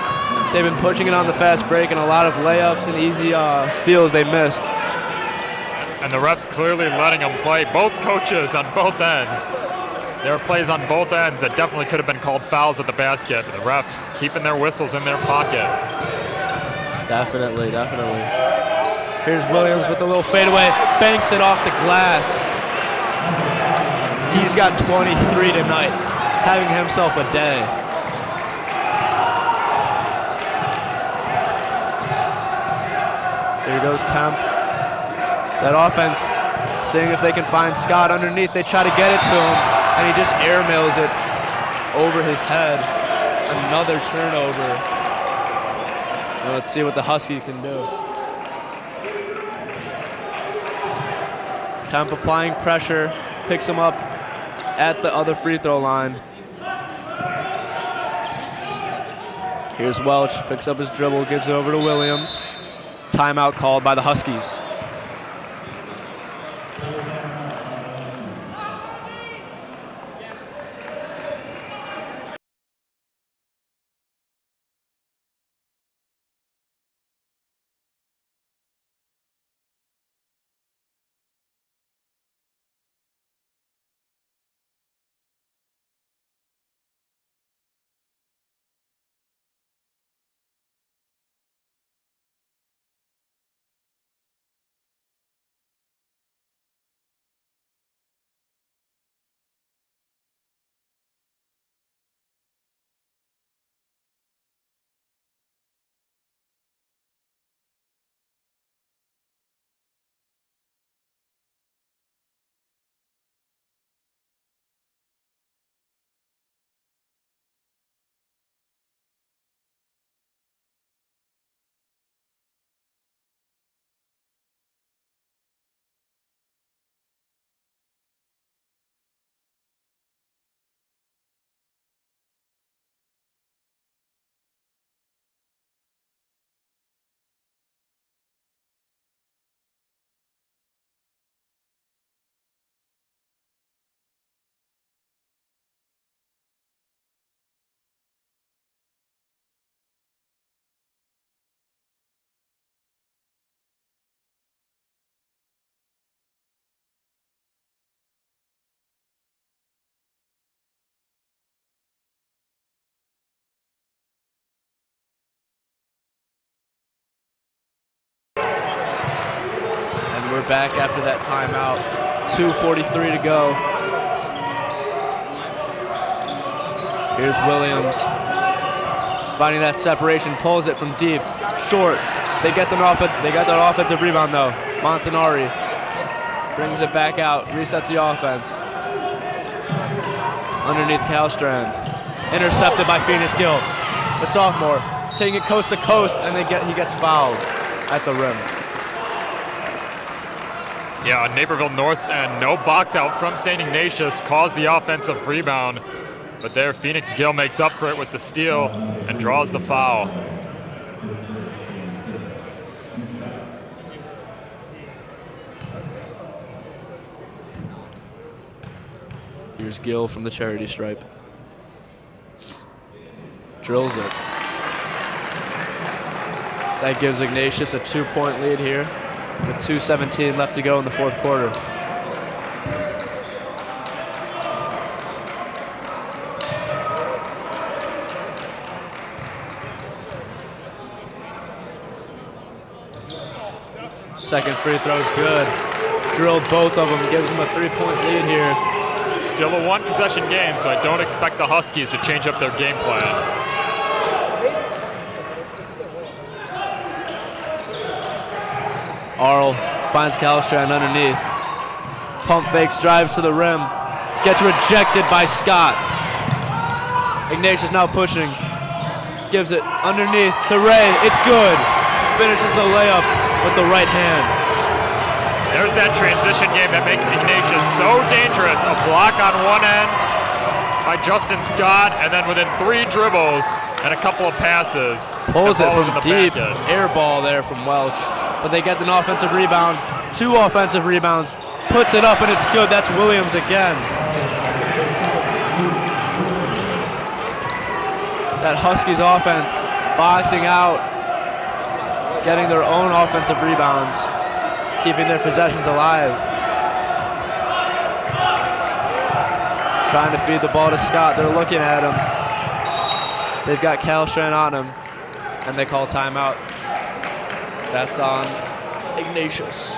They've been pushing it on the fast break, and a lot of layups and easy steals they missed. And the refs clearly letting them play. Both coaches on both ends. There are plays on both ends that definitely could have been called fouls at the basket. The refs keeping their whistles in their pocket. Definitely. Here's Williams with a little fadeaway. Banks it off the glass. He's got 23 tonight, having himself a day. Here goes Kemp. That offense, seeing if they can find Scott underneath. They try to get it to him, and he just airmails it over his head. Another turnover. Now let's see what the Huskies can do. Kemp applying pressure, picks him up at the other free throw line. Here's Welch, picks up his dribble, gives it over to Williams. Timeout called by the Huskies. We're back after that timeout. 2:43 to go. Here's Williams. Finding that separation, pulls it from deep. Short. They got that offensive rebound though. Montanari brings it back out, resets the offense. Underneath Kalstrand. Intercepted by Phoenix Gill. The sophomore taking it coast to coast, and he gets fouled at the rim. Yeah, Naperville North's end. No box out from St. Ignatius caused the offensive rebound. But there, Phoenix Gill makes up for it with the steal and draws the foul. Here's Gill from the charity stripe. Drills it. That gives Ignatius a 2-point lead here, with 2:17 left to go in the fourth quarter. Second free throw's good. Drilled both of them, gives him a 3-point lead here. Still a one-possession game, so I don't expect the Huskies to change up their game plan. Arl finds Kalstrand underneath. Pump fakes, drives to the rim. Gets rejected by Scott. Ignatius now pushing. Gives it underneath to Ray. It's good. Finishes the layup with the right hand. There's that transition game that makes Ignatius so dangerous. A block on one end by Justin Scott, and then within 3 dribbles and a couple of passes, pulls it from in the deep. back end. Air ball there from Welch. But they get an offensive rebound. 2 offensive rebounds. Puts it up and it's good. That's Williams again. That Huskies offense boxing out, getting their own offensive rebounds, keeping their possessions alive. Trying to feed the ball to Scott. They're looking at him. They've got Kalstrand on him, and they call timeout. That's on Ignatius.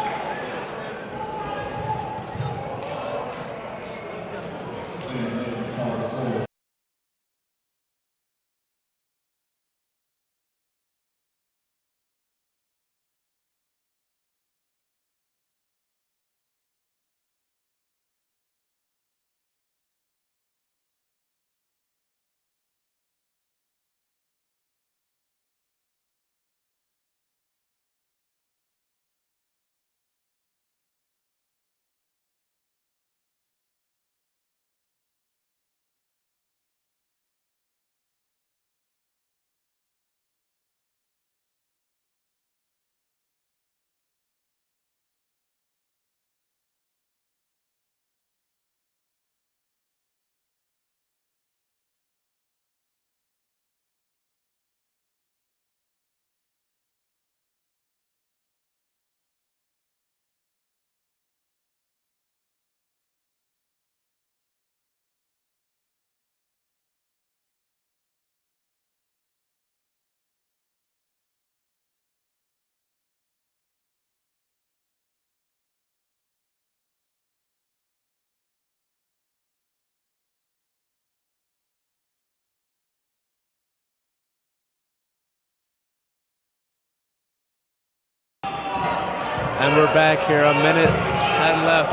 And we're back here, a minute 10 left.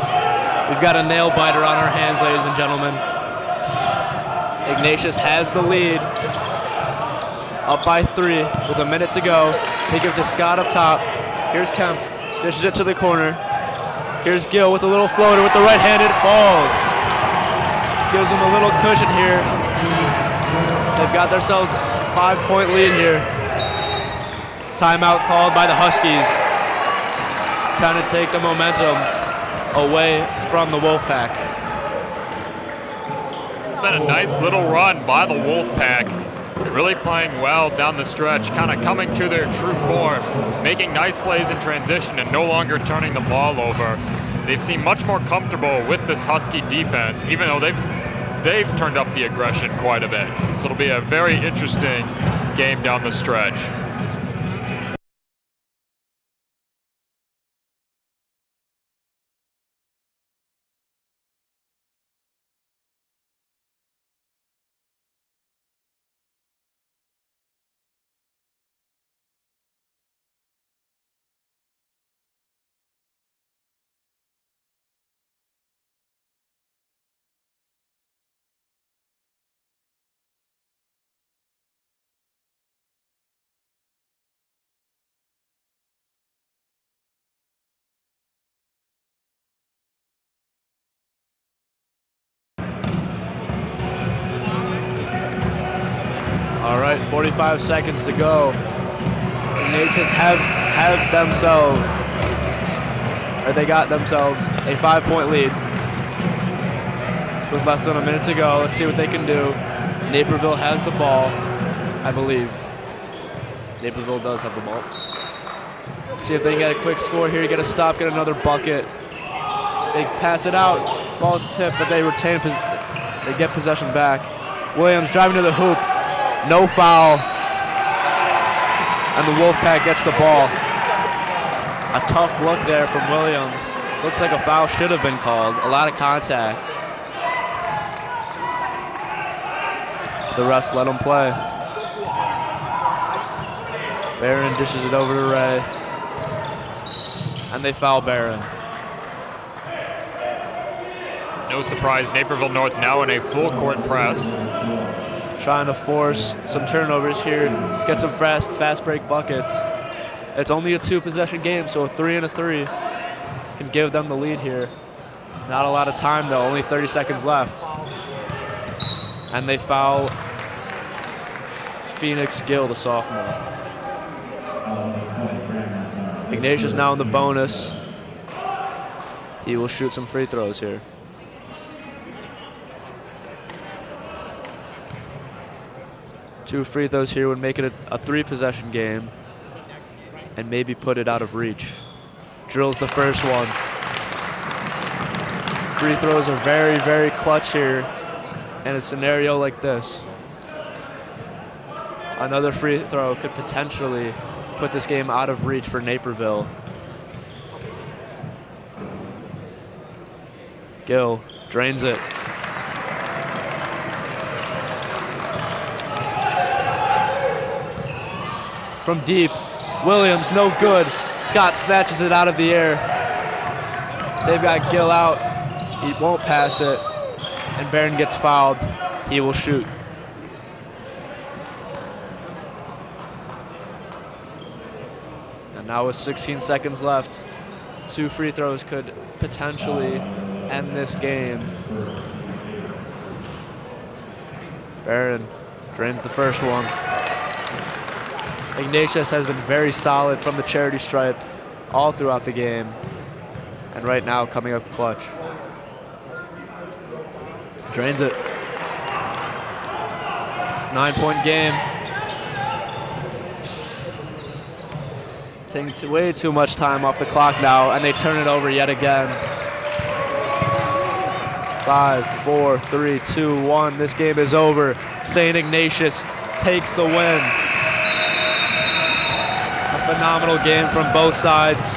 We've got a nail biter on our hands, ladies and gentlemen. Ignatius has the lead, up by 3 with a minute to go. They give to Scott up top. Here's Kemp, dishes it to the corner. Here's Gill with a little floater with the right hand, it falls. Gives them a little cushion here. They've got themselves a 5-point lead here. Timeout called by the Huskies, trying to take the momentum away from the Wolfpack. This has been a nice little run by the Wolfpack. Really playing well down the stretch, kind of coming to their true form, making nice plays in transition and no longer turning the ball over. They've seemed much more comfortable with this Husky defense, even though they've turned up the aggression quite a bit. So it'll be a very interesting game down the stretch. All right, 45 seconds to go. Ignatius have themselves, or they got themselves a 5-point lead with less than a minute to go. Let's see what they can do. Naperville has the ball, I believe. Naperville does have the ball. Let's see if they can get a quick score here, get a stop, get another bucket. They pass it out, ball's tipped, but they retain, they get possession back. Williams driving to the hoop. No foul, and the Wolfpack gets the ball. A tough look there from Williams. Looks like a foul should have been called. A lot of contact. The rest let them play. Barron dishes it over to Ray, and they foul Barron. No surprise, Naperville North now in a full court press. Trying to force some turnovers here, get some fast break buckets. It's only a 2-possession game, so a 3 and a 3 can give them the lead here. Not a lot of time though, only 30 seconds left. And they foul Phoenix Gill, the sophomore. Ignatius now in the bonus. He will shoot some free throws here. Two free throws here would make it a 3-possession game and maybe put it out of reach. Drills the first one. Free throws are very, very clutch here in a scenario like this. Another free throw could potentially put this game out of reach for Naperville. Gill drains it. From deep, Williams, no good. Scott snatches it out of the air. They've got Gill out. He won't pass it. And Barron gets fouled. He will shoot. And now with 16 seconds left, 2 free throws could potentially end this game. Barron drains the first one. Ignatius has been very solid from the charity stripe all throughout the game, and right now coming up clutch. Drains it. 9-point game. Taking way too much time off the clock now, and they turn it over yet again. 5, 4, 3, 2, 1. This game is over. St. Ignatius takes the win. Phenomenal game from both sides.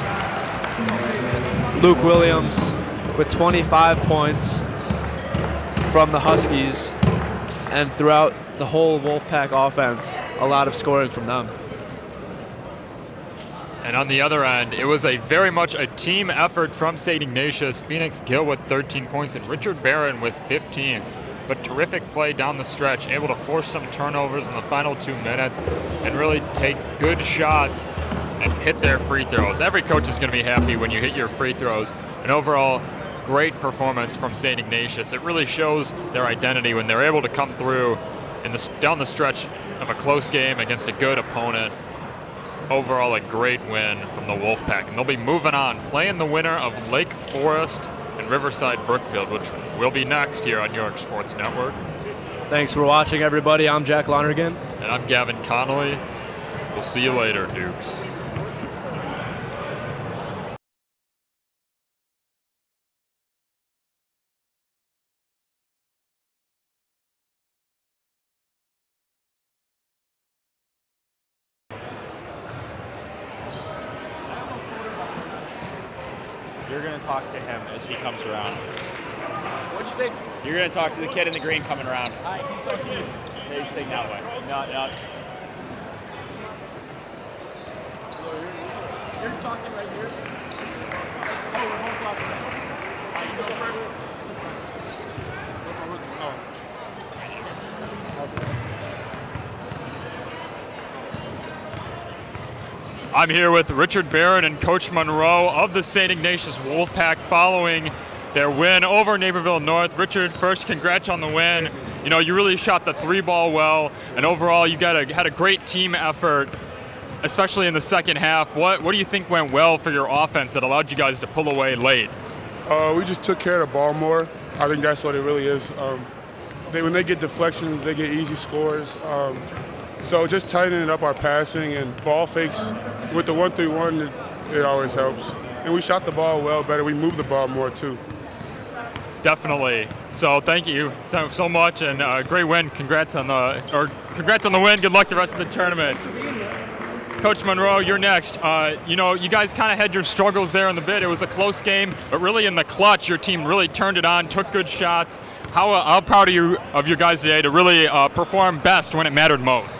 Luke Williams with 25 points from the Huskies, and throughout the whole Wolfpack offense, a lot of scoring from them. And on the other end, it was very much a team effort from St. Ignatius. Phoenix Gill with 13 points and Richard Barron with 15. But terrific play down the stretch, able to force some turnovers in the final 2 minutes and really take good shots and hit their free throws. Every coach is going to be happy when you hit your free throws. And overall, great performance from St. Ignatius. It really shows their identity when they're able to come through down the stretch of a close game against a good opponent. Overall, a great win from the Wolfpack. And they'll be moving on, playing the winner of Lake Forest and Riverside Brookfield, which will be next here on New York Sports Network. Thanks for watching, everybody. I'm Jack Lonergan. And I'm Gavin Connolly. We'll see you later, Dukes. You're going to talk to him as he comes around. What'd you say? You're going to talk to the kid in the green coming around. He's so cute. Yeah, he's sitting that way. No. You're talking right here? Oh, we're both talking. You go first. I'm here with Richard Barron and Coach Monroe of the St. Ignatius Wolfpack following their win over Naperville North. Richard, first, congrats on the win. You know, you really shot the 3-ball well, and overall you had a great team effort, especially in the second half. What do you think went well for your offense that allowed you guys to pull away late? We just took care of the ball more. I think that's what it really is. When they get deflections, they get easy scores. So just tightening up our passing and ball fakes with the 1-3-1, it always helps. And we shot the ball well better. We moved the ball more too. Definitely. So thank you so much, and great win. Congrats on the win. Good luck the rest of the tournament. Coach Monroe, you're next. You know, you guys kind of had your struggles there in the bit. It was a close game, but really in the clutch, your team really turned it on, took good shots. How proud are you of your guys today to really perform best when it mattered most?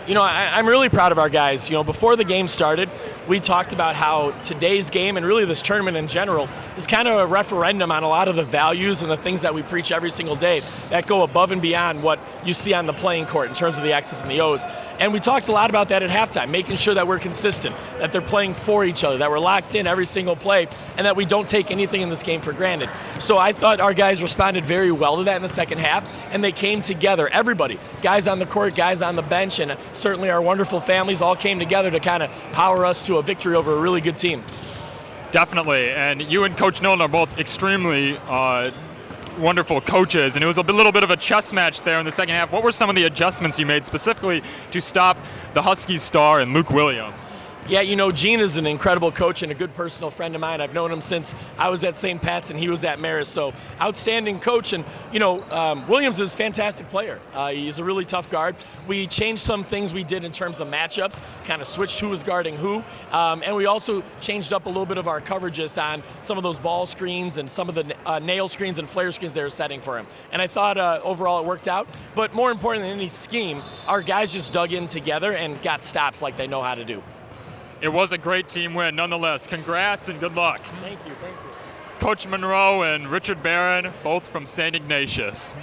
You know, I'm really proud of our guys. You know, before the game started, we talked about how today's game and really this tournament in general is kind of a referendum on a lot of the values and the things that we preach every single day that go above and beyond what you see on the playing court in terms of the X's and the O's. And we talked a lot about that at halftime, making sure that we're consistent, that they're playing for each other, that we're locked in every single play, and that we don't take anything in this game for granted. So I thought our guys responded very well to that in the second half, and they came together. Everybody, guys on the court, guys on the bench, and certainly our wonderful families all came together to kind of power us to a victory over a really good team. Definitely, and you and Coach Nolan are both extremely wonderful coaches, and it was a little bit of a chess match there in the second half. What were some of the adjustments you made specifically to stop the Huskies star and Luke Williams? Yeah, you know, Gene is an incredible coach and a good personal friend of mine. I've known him since I was at St. Pat's and he was at Marist, so outstanding coach. And, you know, Williams is a fantastic player. He's a really tough guard. We changed some things we did in terms of matchups, kind of switched who was guarding who, and we also changed up a little bit of our coverages on some of those ball screens and some of the nail screens and flare screens they were setting for him. And I thought overall it worked out, but more important than any scheme, our guys just dug in together and got stops like they know how to do. It was a great team win nonetheless. Congrats and good luck. Thank you, thank you. Coach Monroe and Richard Barron, both from St. Ignatius.